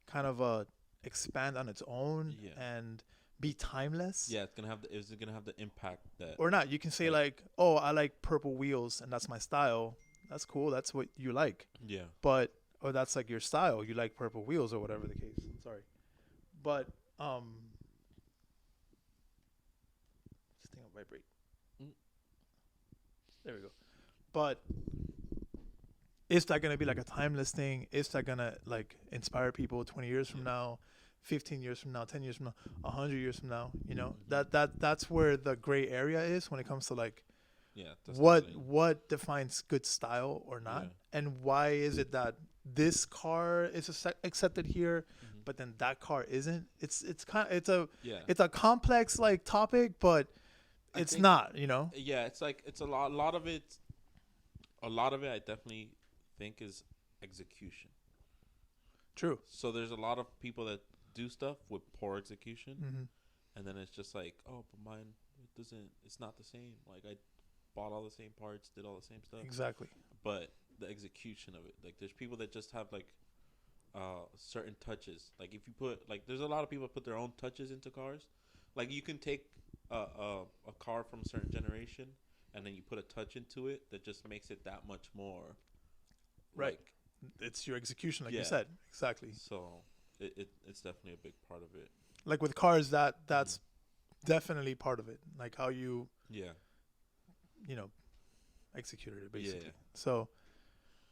kind of expand on its own and be timeless? Yeah, is it gonna have the impact that or not? You can say like, oh, I like purple wheels and that's my style. That's cool. That's what you like. Yeah. But or that's like your style. You like purple wheels or whatever the case. Sorry. But this thing will vibrate. There we go. But is that gonna be like a timeless thing? Is that gonna like inspire people 20 years from now, 15 years from now, 10 years from now, 100 years from now? You know, that's where the gray area is when it comes to like what defines good style or not, and why is it that this car is accepted here, but then that car isn't? It's a complex like topic, but it's not, you know. Yeah, it's like it's a lot of it. A lot of it, I definitely think, is execution. True. So there's a lot of people that do stuff with poor execution, and then it's just like, oh, but mine it's not the same. Like I bought all the same parts, did all the same stuff. Exactly. But the execution of it, like there's people that just have like certain touches. Like if you put like, there's a lot of people that put their own touches into cars. Like you can take a car from a certain generation, and then you put a touch into it that just makes it that much more. Right. Like, it's your execution, like you said. Exactly. So it's definitely a big part of it. Like with cars, that's definitely part of it. Like how you executed it basically. Yeah. So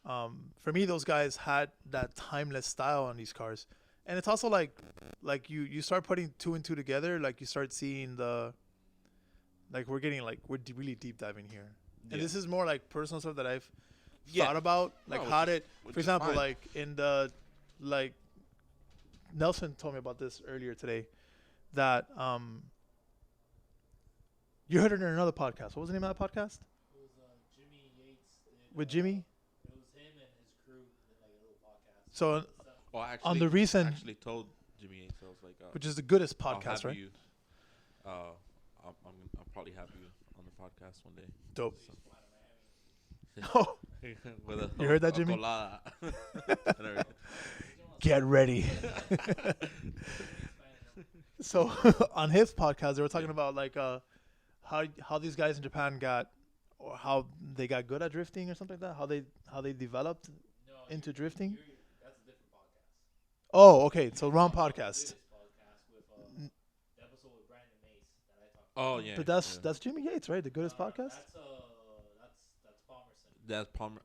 for me, those guys had that timeless style on these cars. And it's also like you start putting two and two together, like you start seeing we're really deep diving here. And this is more like personal stuff that I've thought about. Like for example, fine. Like in the, like Nelson told me about this earlier today, that you heard it in another podcast. What was the name of that podcast? It was Jimmy Yates. With Jimmy? It was him and his crew did like a little podcast. So actually, on the recent, actually told Jimmy Yates, I was like, which is the goodest podcast, right? I'll probably have you on the podcast one day. Dope. So. Oh, you heard that, Jimmy? Get ready. So on his podcast, they were talking about like how these guys in Japan got, or how they got good at drifting or something like that. How they developed into drifting. That's a different podcast. Oh, okay. So wrong podcast. The episode with Brandon Mace that I talked about. Oh yeah. But that's Jimmy Yates, right? The goodest podcast. That's Palmer.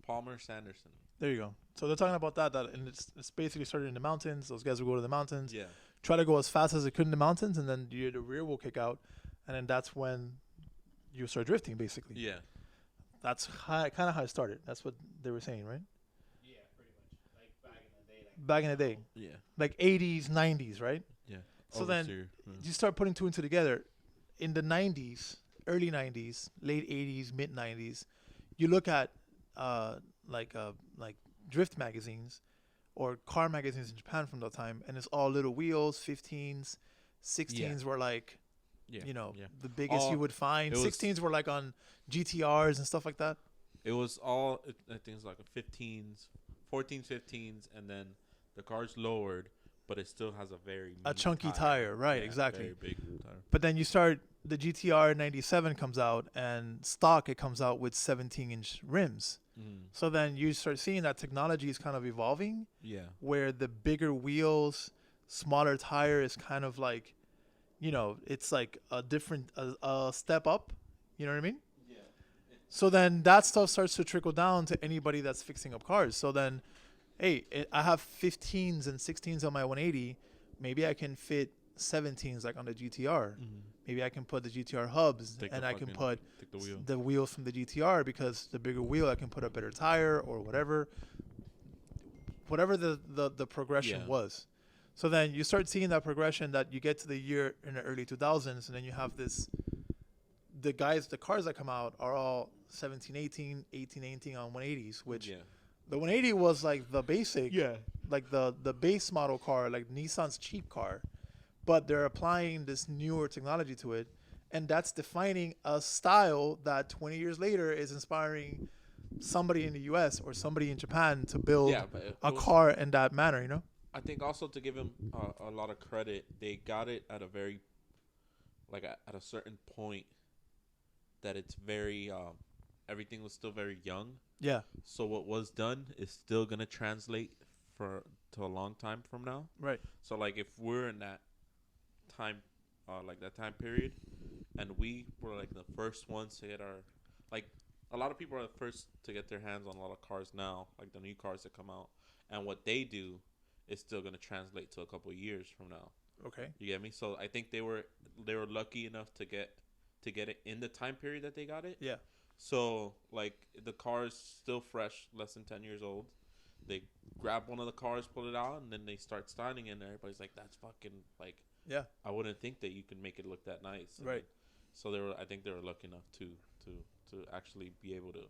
Palmer Sanderson. There you go. So they're talking about that and it's basically started in the mountains. Those guys will go to the mountains. Yeah. Try to go as fast as they could in the mountains, and then the rear will kick out, and then that's when you start drifting, basically. Yeah. That's kind of how it started. That's what they were saying, right? Yeah, pretty much. Like back in the day. Yeah. Like 80s, 90s, right? Yeah. So then you start putting two and two together. In the 90s, early 90s, late 80s, mid 90s, you look at like drift magazines or car magazines in Japan from that time, and it's all little wheels, 15s, 16s were like, the biggest you would find. 16s were like on GTRs and stuff like that. It was all, I think it's like a 15s, 14s, 15s, and then the car's lowered, but it still has a chunky tire, right? Exactly. Very big tire. But then you start, the GTR 97 comes out, and stock it comes out with 17-inch rims. So then you start seeing that technology is kind of evolving. Yeah. Where the bigger wheels, smaller tire is kind of like, it's like a different a step up. You know what I mean? Yeah. So then that stuff starts to trickle down to anybody that's fixing up cars. So then, hey, I have 15s and 16s on my 180. Maybe I can fit 17s like on the GTR. Maybe I can put the GTR hubs and I can put the wheels from the GTR, because the bigger wheel I can put a better tire or whatever the progression was. So then you start seeing that progression, that you get to the year in the early 2000s, and then you have the cars that come out are all 17, 18 on 180s, which the 180 was like the basic, like the base model car, like Nissan's cheap car. But they're applying this newer technology to it, and that's defining a style that 20 years later is inspiring somebody in the U.S. or somebody in Japan to build a car in that manner, I think also, to give him a lot of credit, they got it at a very, at a certain point that it's very, everything was still very young. Yeah. So what was done is still going to translate to a long time from now. Right. So, like, if we're in that time, that time period, and we were like the first ones to get our, like, a lot of people are the first to get their hands on a lot of cars now, like the new cars that come out, and what they do is still going to translate to a couple of years from now. Okay. You get me? So I think they were lucky enough to get it in the time period that they got it. Yeah. So like the car's still fresh, less than 10 years old. They grab one of the cars, pull it out, and then they start styling it, and everybody's like, "That's fucking like." Yeah. I wouldn't think that you can make it look that nice. Right. So I think they were lucky enough to actually be able to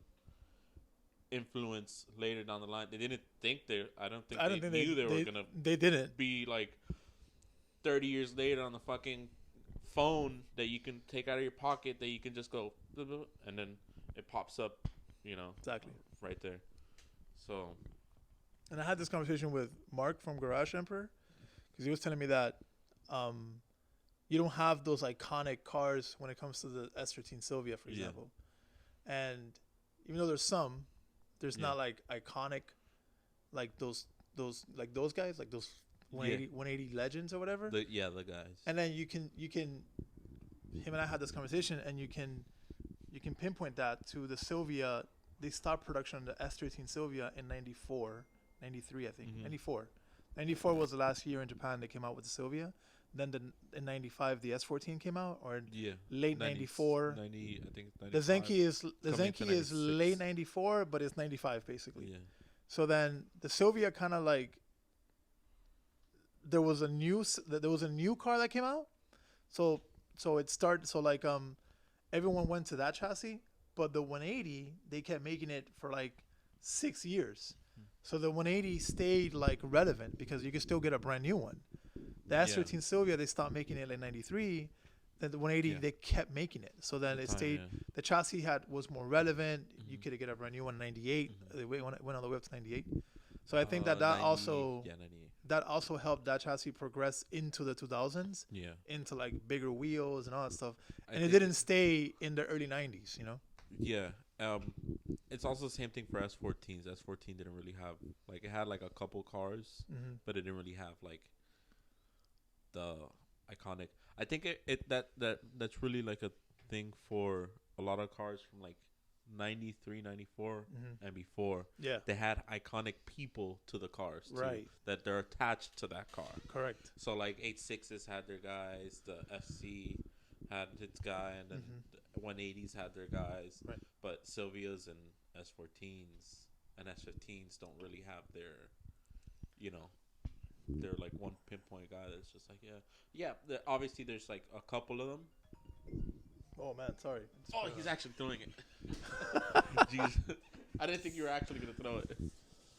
influence later down the line. They didn't think I don't think they knew they were gonna. They didn't be like 30 years later on the fucking phone that you can take out of your pocket that you can just go and then it pops up, exactly right there. So. And I had this conversation with Mark from Garage Emperor because he was telling me that you don't have those iconic cars when it comes to the S13 Sylvia, for example. And even though there's not like iconic, like those guys, like those 180 legends or whatever. The guys. And then you can him and I had this conversation, and you can pinpoint that to the Sylvia. They stopped production on the S13 Sylvia in 94, 93, I think. Mm-hmm. 94. 94 was the last year in Japan they came out with the Sylvia. Then in 95 the S14 came out, or late 94. 90, I think 95. The Zenki is late 94, but it's 95 basically. Yeah. So then the Sylvia kind of like there was a new car that came out. So it started everyone went to that chassis, but the 180 they kept making it for like 6 years. So the 180 stayed like relevant because you could still get a brand new one. The S13 Sylvia, they stopped making it in 93. Then the 180, they kept making it. So then it stayed. Yeah. The chassis was more relevant. Mm-hmm. You could get a brand new one in 98. Mm-hmm. They went all the way up to 98. So I think that also helped that chassis progress into the 2000s. Yeah. Into like bigger wheels and all that stuff. And it didn't stay in the early 90s, Yeah. It's also the same thing for S14s. S14 didn't really have it had like a couple cars, mm-hmm. but it didn't really have like the iconic. I think that's really like a thing for a lot of cars from like 93, 94 mm-hmm. and before. Yeah, they had iconic people to the cars, too, right? That they're attached to that car. Correct. So like 86s had their guys, the FC had its guy, and then the 180s had their guys. Right. But Sylvias and S14s and S15s don't really have their, they're like one pinpoint guy that's just like, obviously there's like a couple of them. Oh man, sorry. Oh, he's actually throwing it. Jesus. I didn't think you were actually going to throw it.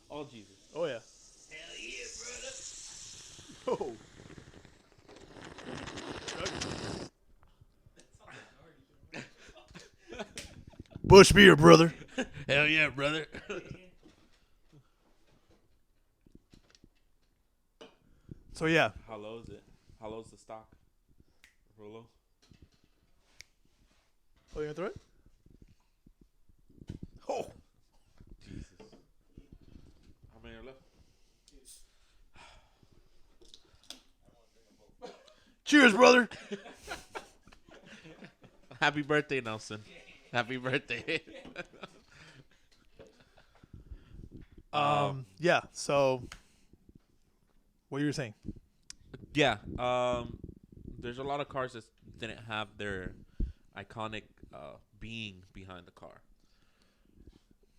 Oh, Jesus. Oh, yeah. Hell yeah, brother. Oh. Busch beer, brother. Hell yeah, brother. So, yeah. How low is it? How low is the stock? Real low? Oh, you gonna throw it? Oh. Jesus. How many are left? Cheers, brother. Happy birthday, Nelson. Happy birthday. Yeah, so what you were saying? Yeah. There's a lot of cars that didn't have their iconic being behind the car.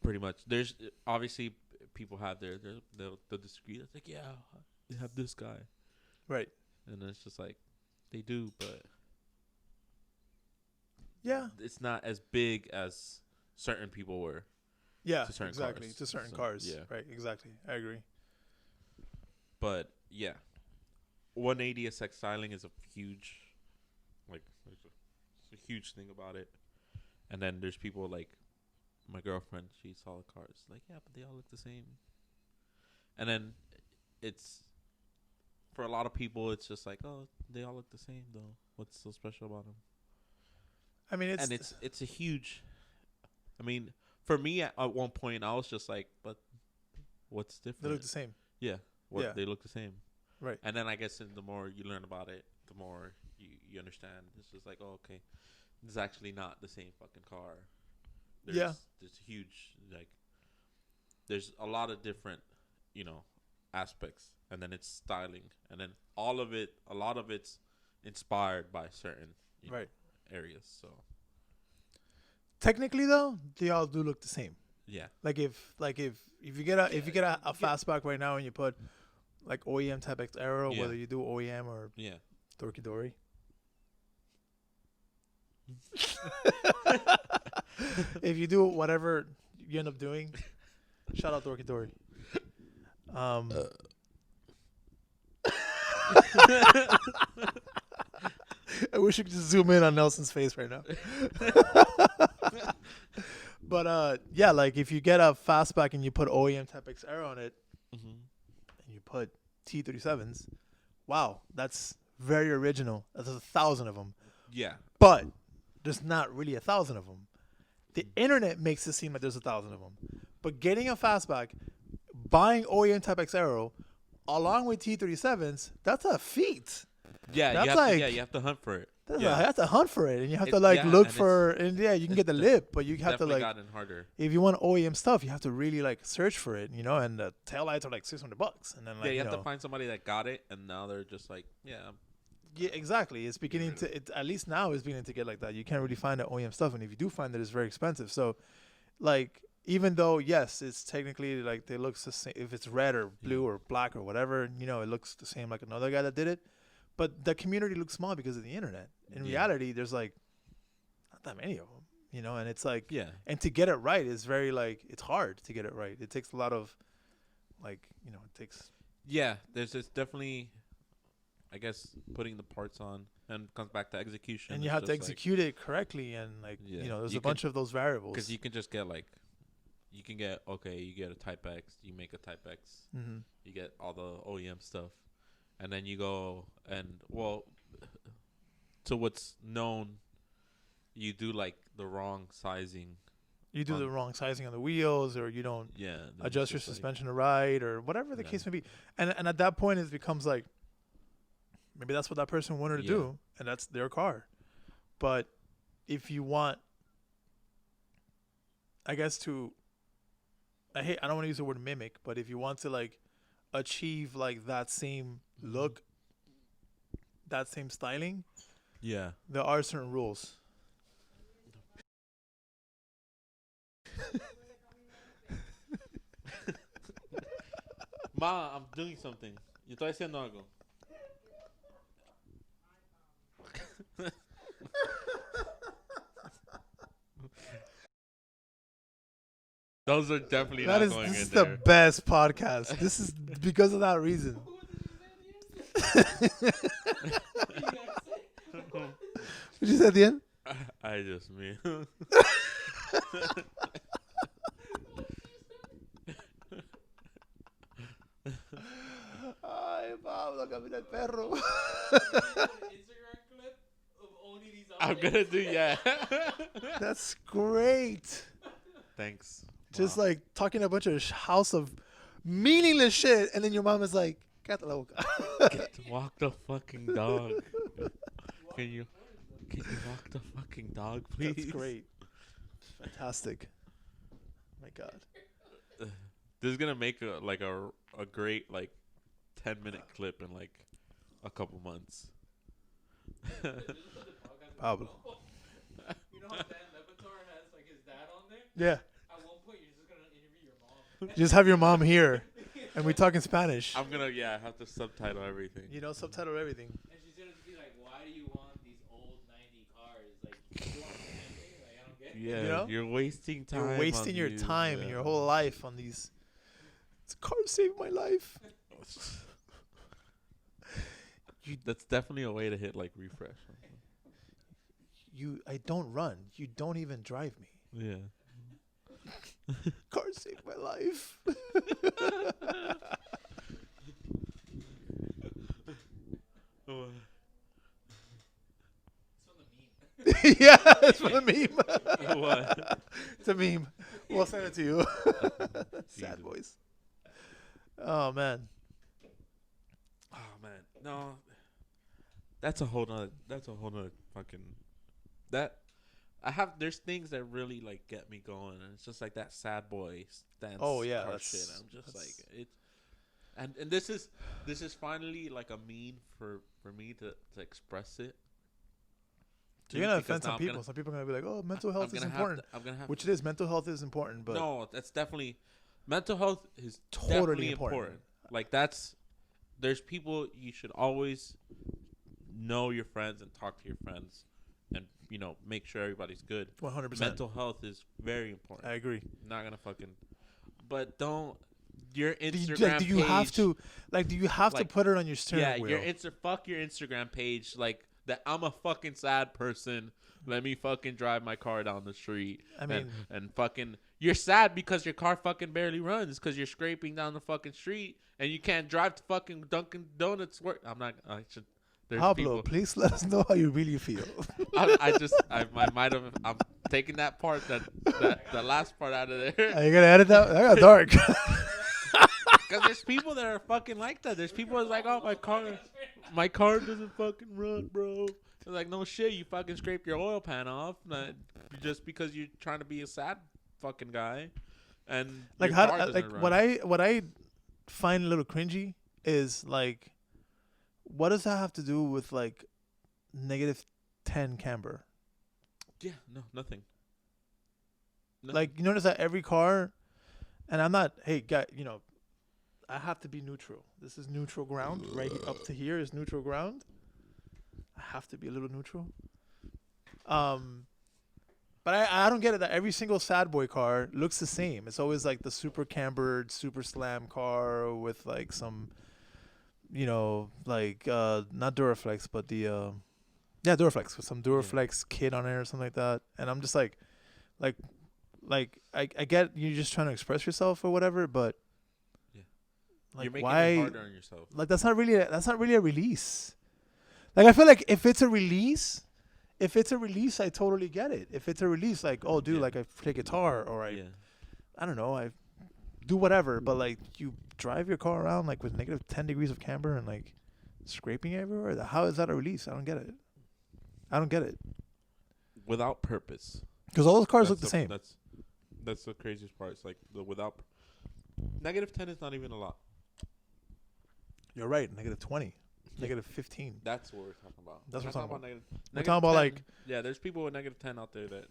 Pretty much. There's obviously people have they'll disagree. It's like, yeah, they have this guy. Right. And it's just like they do, but yeah, it's not as big as certain people were. Yeah, exactly. To certain cars. Yeah. Right, exactly. I agree. But yeah. 180 SX styling is a huge it's a huge thing about it. And then there's people like my girlfriend, she saw the cars like, yeah, but they all look the same. And then it's for a lot of people it's just like, oh, they all look the same though. What's so special about them? I mean, it's a huge, I mean, for me at one point I was just like, but what's different? They look the same. Yeah. They look the same. Right. And then I guess the more you learn about it, the more you understand. It's just like, oh, okay, this is actually not the same fucking car. There's huge, like, there's a lot of different, you know, aspects, and then it's styling, and then a lot of it's inspired by certain know, areas. So technically, though, they all do look the same. Yeah. Like if you get a fastback right now and you put like OEM Type X Aero, whether you do OEM or Dorky Dory. If you do whatever you end up doing, shout out Dorky Dory. I wish you could just zoom in on Nelson's face right now. But yeah, like if you get a fastback and you put OEM Type X Aero on it, and you put T37s, wow, that's very original. There's 1,000 of them. Yeah. But there's not really 1,000 of them. The internet makes it seem like there's 1,000 of them. But getting a fastback, buying OEM Type X Aero, along with T37s, that's a feat. Yeah, that's you have to hunt for it. You have to hunt for it, and you have to like look for. And you can get the lip, but you have to like. Gotten harder. If you want OEM stuff, you have to really like search for it, you know. And the taillights are like $600, and then like you have to find somebody that got it, and now they're just like, Yeah, exactly. It's beginning to. At least now, it's beginning to get like that. You can't really find the OEM stuff, and if you do find it, it's very expensive. So, like, even though yes, it's technically like they look the same. If it's red or blue or black or whatever, you know, it looks the same like another guy that did it. But the community looks small because of the internet. In reality, there's like not that many of them, you know, and it's like, and to get it right is very like, it's hard to get it right. It takes a lot of like, you know, it takes. Yeah, there's just definitely, I guess, putting the parts on, and comes back to execution. And you have to execute it correctly, and like, you know, there's a bunch of those variables. Because you can just get like, you get a Type X, you make a Type X, you get all the OEM stuff. And then you go and, well, to what's known, you do like the wrong sizing. You do the wrong sizing on the wheels, or you don't adjust your suspension to right, or whatever the case may be. And at that point, it becomes like, maybe that's what that person wanted to do, and that's their car. But if you want, I guess I don't want to use the word mimic, but if you want to like achieve like that same look, that same styling, there are certain rules. Ma, I'm doing something. Yo estoy haciendo algo. Those are definitely not going in there. This is the best podcast. This is because of that reason. What you say at the end? I just mean. Ay, Pablo, camina el perro. I'm gonna do That's great. Thanks. Just like talking a bunch of house of meaningless shit, and then your mom is like, "Get the walk the fucking dog. Can you walk the fucking dog, please?" That's great. Fantastic. Oh my God. This is gonna make a great like 10-minute clip in like a couple months. Pablo. You know how Dan Levitar has like his dad on there? Yeah. At one point, you're just gonna interview your mom. Just have your mom here, and we talk in Spanish. I'm gonna have to subtitle everything. You know, subtitle everything. And she's gonna be like, "Why do you want these old '90 cars? Like, you want something? Like, I don't get it." Yeah, you know? You're wasting time. You're wasting your time and your whole life on these. This car saved my life. That's definitely a way to hit like refresh. I don't run. You don't even drive me. Yeah. Car saved my life. Yeah, it's from the meme. What? It's a meme. We'll send it to you. Sad boys. Oh man. No. That's a whole nother fucking that There's things that really like get me going, and it's just like that sad boy stance. Oh yeah, car shit. I'm just like it, and this is finally like a mean for me to express it. You're gonna offend some people. Some people are gonna be like, "Oh, mental health is important," which it is. Mental health is important, but no, that's definitely mental health is totally important. Like there's people you should always know your friends and talk to your friends, and make sure everybody's good. 100%. Mental health is very important. I agree. Not gonna fucking, but don't your Instagram. Do you have to put it on your steering wheel? Fuck your Instagram page like. That I'm a fucking sad person. Let me fucking drive my car down the street. I mean, and fucking, you're sad because your car fucking barely runs because you're scraping down the fucking street and you can't drive to fucking Dunkin' Donuts work. I'm not. I should. Pablo, please let us know how you really feel. I'm taking that part the last part out of there. Are you gonna edit that? That got dark. Because there's people that are fucking like that. There's people that's like, oh, my car doesn't fucking run, bro. It's like, no shit, you fucking scraped your oil pan off just because you're trying to be a sad fucking guy. And like your car doesn't run. what I find a little cringy is like, what does that have to do with like -10 camber? Yeah, no, nothing. Like, you notice that every car, and I'm not, hey, guy, I have to be neutral. This is neutral ground. Right up to here is neutral ground. I have to be a little neutral. But I don't get it that every single sad boy car looks the same. It's always like the super cambered, super slam car with like some, like not Duraflex, but the Duraflex with some Duraflex kit on it or something like that. And I'm just like I get you're just trying to express yourself or whatever, but like, you're making why, it harder on yourself. Like that's not really a release. Like I feel like if it's a release, I totally get it. If it's a release, like, oh dude, like I play guitar or I don't know, I do whatever, but like you drive your car around like with -10 degrees of camber and like scraping everywhere. How is that a release? I don't get it. Without purpose. Because all those cars look the same. That's the craziest part. It's like the without -10 is not even a lot. You're right. -20, -15. That's what we're talking about. That's what I'm talking about. We're talking about like there's people with -10 out there that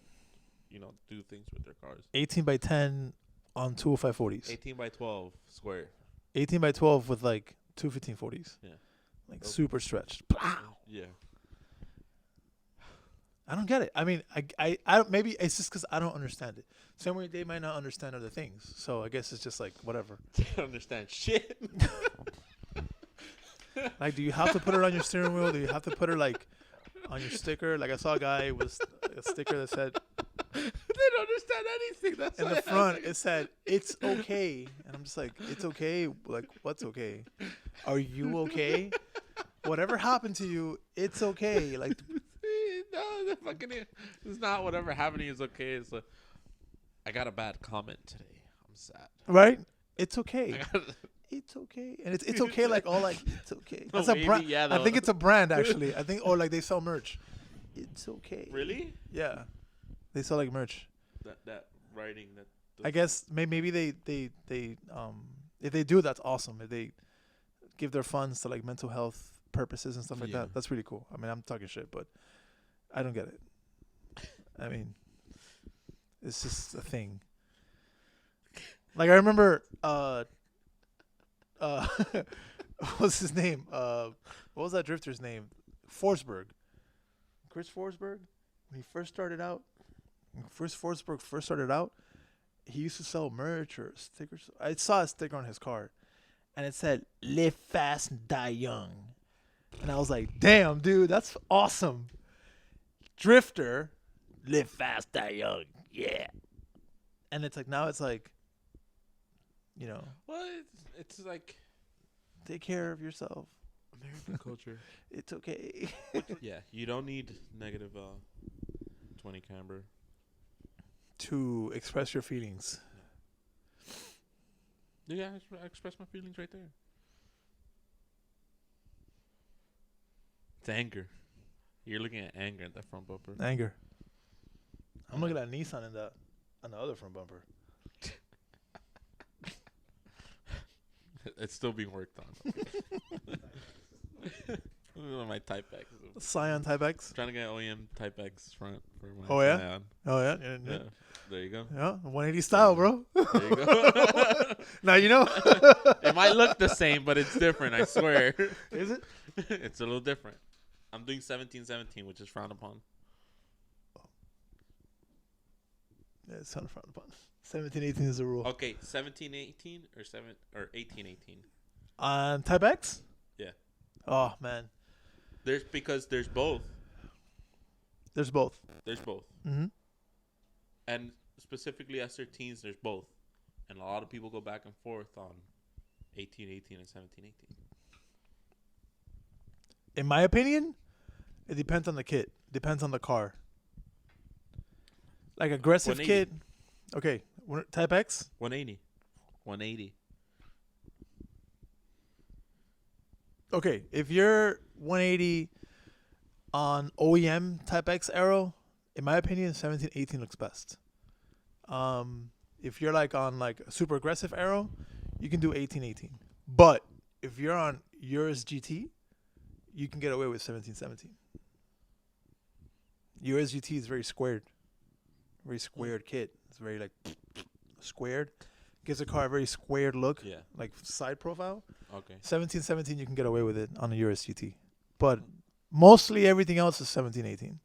do things with their cars. 18x10 on 205/40s. 18x12 square. 18x12 with like 215/40s. Yeah. Like super stretched. Yeah. I don't get it. I mean, I don't, maybe it's just because I don't understand it. Same way they might not understand other things. So I guess it's just like whatever. They don't understand shit. Like, do you have to put it on your steering wheel? Do you have to put it like on your sticker? Like I saw a guy with a sticker that said, they don't understand anything. That's in the front it said, "It's okay," and I'm just like, "It's okay." Like, what's okay? Are you okay? Whatever happened to you, it's okay. Like. No, it's not whatever happened is okay. It's I got a bad comment today. I'm sad. Right? It's okay. It's okay. And it's okay like all like it's okay. That's a brand. Yeah, I think it's a brand actually. I think or like they sell merch. It's okay. Really? Yeah. They sell like merch. That writing that I guess maybe they if they do, that's awesome. If they give their funds to like mental health purposes and stuff like that, that's really cool. I mean, I'm talking shit, but I don't get it. I mean, it's just a thing. Like I remember, what's his name? What was that drifter's name? Forsberg. Chris Forsberg. When he first started out, he used to sell merch or stickers. I saw a sticker on his car, and it said "Live fast, die young," and I was like, "Damn, dude, that's awesome." Drifter, live fast, die young, yeah. And it's like now it's like, well, it's like take care of yourself. American culture. It's okay. Yeah, you don't need -20 camber to express your feelings. Yeah, I express my feelings right there. It's anger. You're looking at anger at that front bumper. Anger. I'm looking at Nissan on the other front bumper. It's still being worked on. My Type X. Scion Type X. Trying to get OEM Type X front for my Oh yeah. Scion. Oh yeah. Yeah. There you go. Yeah. 180 style, bro. There you go. Now you know. It might look the same, but it's different. I swear. Is it? It's a little different. I'm doing 1717, which is frowned upon. Yeah, it's on front upon. 1718 is the rule. Okay, 1718 or 1818. On Type X? Yeah. Oh man. There's both. There's both. There's both. Mm-hmm. And specifically S13s, there's both. And a lot of people go back and forth on 1818 and 1718. In my opinion, it depends on the kit. Depends on the car. Like aggressive 180. kit. Okay. Type X? 180. 180. Okay. If you're 180 on OEM Type X aero, in my opinion, 1718 looks best. If you're like on like a super aggressive aero, you can do 1818. But if you're on Urus GT, you can get away with 1717. Urus GT is very squared. Very squared kit. It's very like squared. Gives the car a very squared look. Yeah. Like side profile. Okay. 1717 you can get away with it on a Urus GT. But mostly everything else is 1718.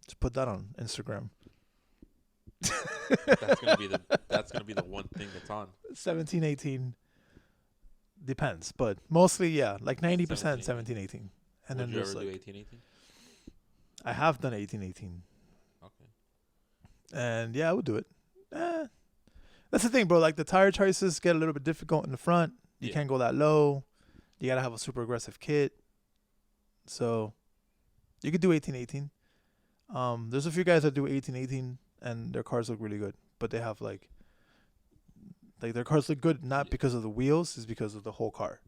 Just put that on Instagram. That's gonna be the one thing that's on. 1718 depends, but mostly yeah, like 90% 1718. 1718. And Would then you there's ever do like 1818? I have done 1818. Okay. And yeah, I would do it. That's the thing, bro. Like the tire choices get a little bit difficult in the front. You Yeah. can't go that low. You gotta have a super aggressive kit. So you could do 1818. There's a few guys that do 1818 and their cars look really good, but they have like their cars look good not because of the wheels, it's because of the whole car.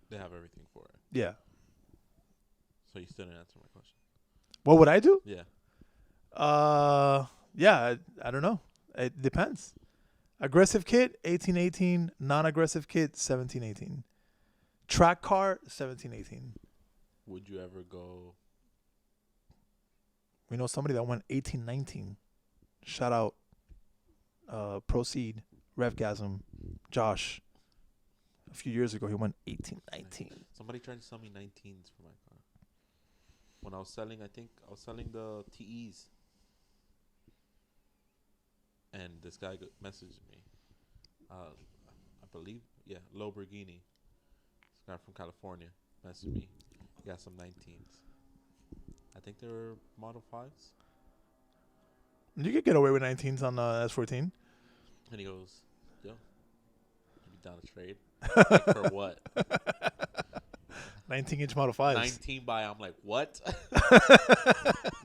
They have everything for it. Yeah. So you still didn't answer my question. What would I do? Yeah. Yeah, I don't know. It depends. Aggressive kit, 1818. Non-aggressive kit, 1718. Track car, 1718. Would you ever go? We know somebody that went 1819. Shout out, Proceed, Revgasm, Josh. A few years ago, he went 1819. Somebody tried to sell me 19s for my car. When I was selling, I think I was selling the TEs. And this guy messaged me. I believe, Lamborghini. This guy from California messaged me. He got some 19s. I think they were Model 5s. You could get away with 19s on S14. And he goes, yo, you be down to trade? Like, for what? 19-inch Model 5s. 19 by, I'm like, what?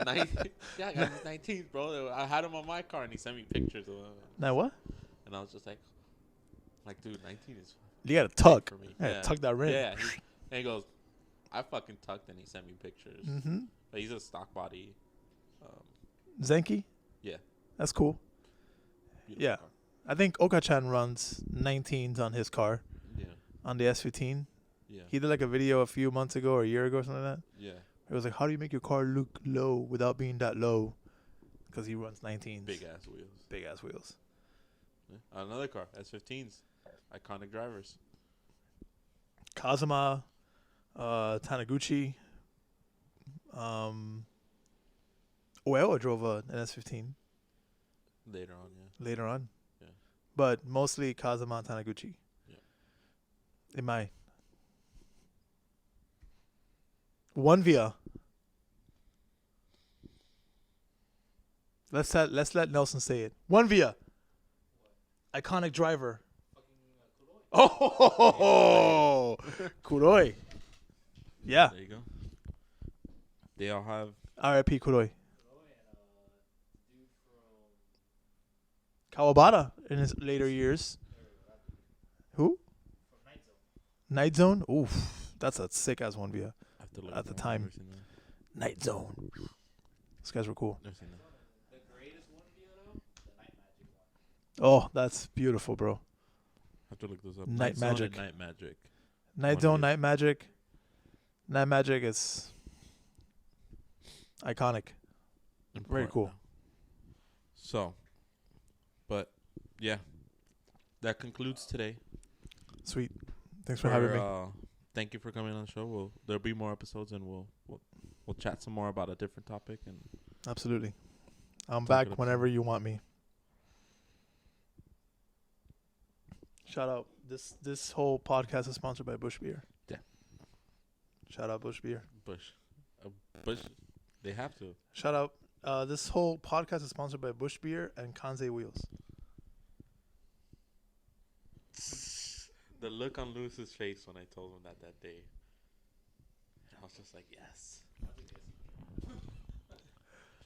19, yeah, I got these 19s, bro. I had them on my car, and he sent me pictures of them. Now what? And I was just like, dude, 19 is You got to tuck. for me. Yeah, tuck that rim. Yeah. And he goes, I fucking tucked, and he sent me pictures. Mm-hmm. But he's a stock body. Zenki? Yeah. That's cool. Beautiful Yeah. car. I think Oka-chan runs 19s on his car, Yeah. on the S15. Yeah. He did like a video a few months ago or a year ago or something like that. Yeah. It was like, how do you make your car look low without being that low? Because he runs 19s. Big ass wheels. Big ass wheels. Yeah. Another car, S15s. Iconic drivers. Kazuma, Taniguchi. Uewa drove an S15 Later on, yeah. later on. Yeah. But mostly Kazuma and Taniguchi. Yeah. In my one via. Let's let Nelson say it. One via. Iconic driver. Oh, Kuroi. Yeah. There you go. They all have. R.I.P. Kuroi. Kawabata in his later years. Who? Night Zone. Oof, that's a sick ass one via. I have to look At at the them. time. I've never seen them. Night Zone. Those guys were cool. Never seen that. The greatest one video though, the Night Magic one. Oh, that's beautiful, bro. Have to look this up. Night Zone Magic. and Night Magic. Night One Zone, video. Night Magic. Night Magic is iconic. Very Important. cool. So, but yeah, that concludes today. Sweet. Thanks for having me. Thank you for coming on the show. There'll be more episodes, and we'll chat some more about a different topic. And Absolutely. I'm Talk it back up whenever some. you want me. Shout out. This whole podcast is sponsored by Busch Beer. Yeah. Shout out Busch Beer. Busch, they have to. Shout out. This whole podcast is sponsored by Busch Beer and Kanze Wheels. The look on Lewis's face when I told him that day, I was just like, yes.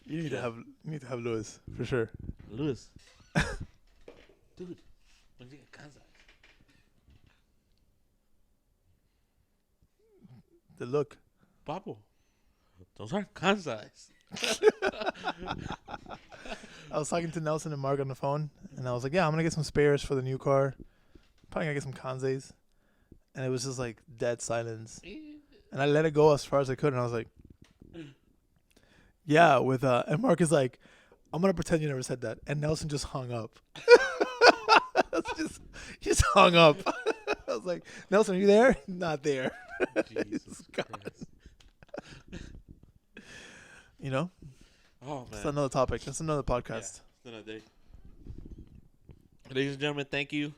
You need to have Lewis for sure. Lewis, dude, when did you get Kansas? The look. Pablo, those aren't Kansas. I was talking to Nelson and Mark on the phone, and I was like, "Yeah, I'm gonna get some spares for the new car. Probably gonna get some Kanzes." And it was just like dead silence. And I let it go as far as I could, and I was like, "Yeah." And Mark is like, "I'm gonna pretend you never said that." And Nelson just hung up. He just hung up. I was like, "Nelson, are you there?" Not there. Jesus Christ. You know, Oh man. that's another topic. That's another podcast. Yeah, another day. Ladies and gentlemen, thank you.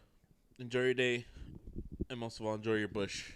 Enjoy your day, and most of all, enjoy your bush.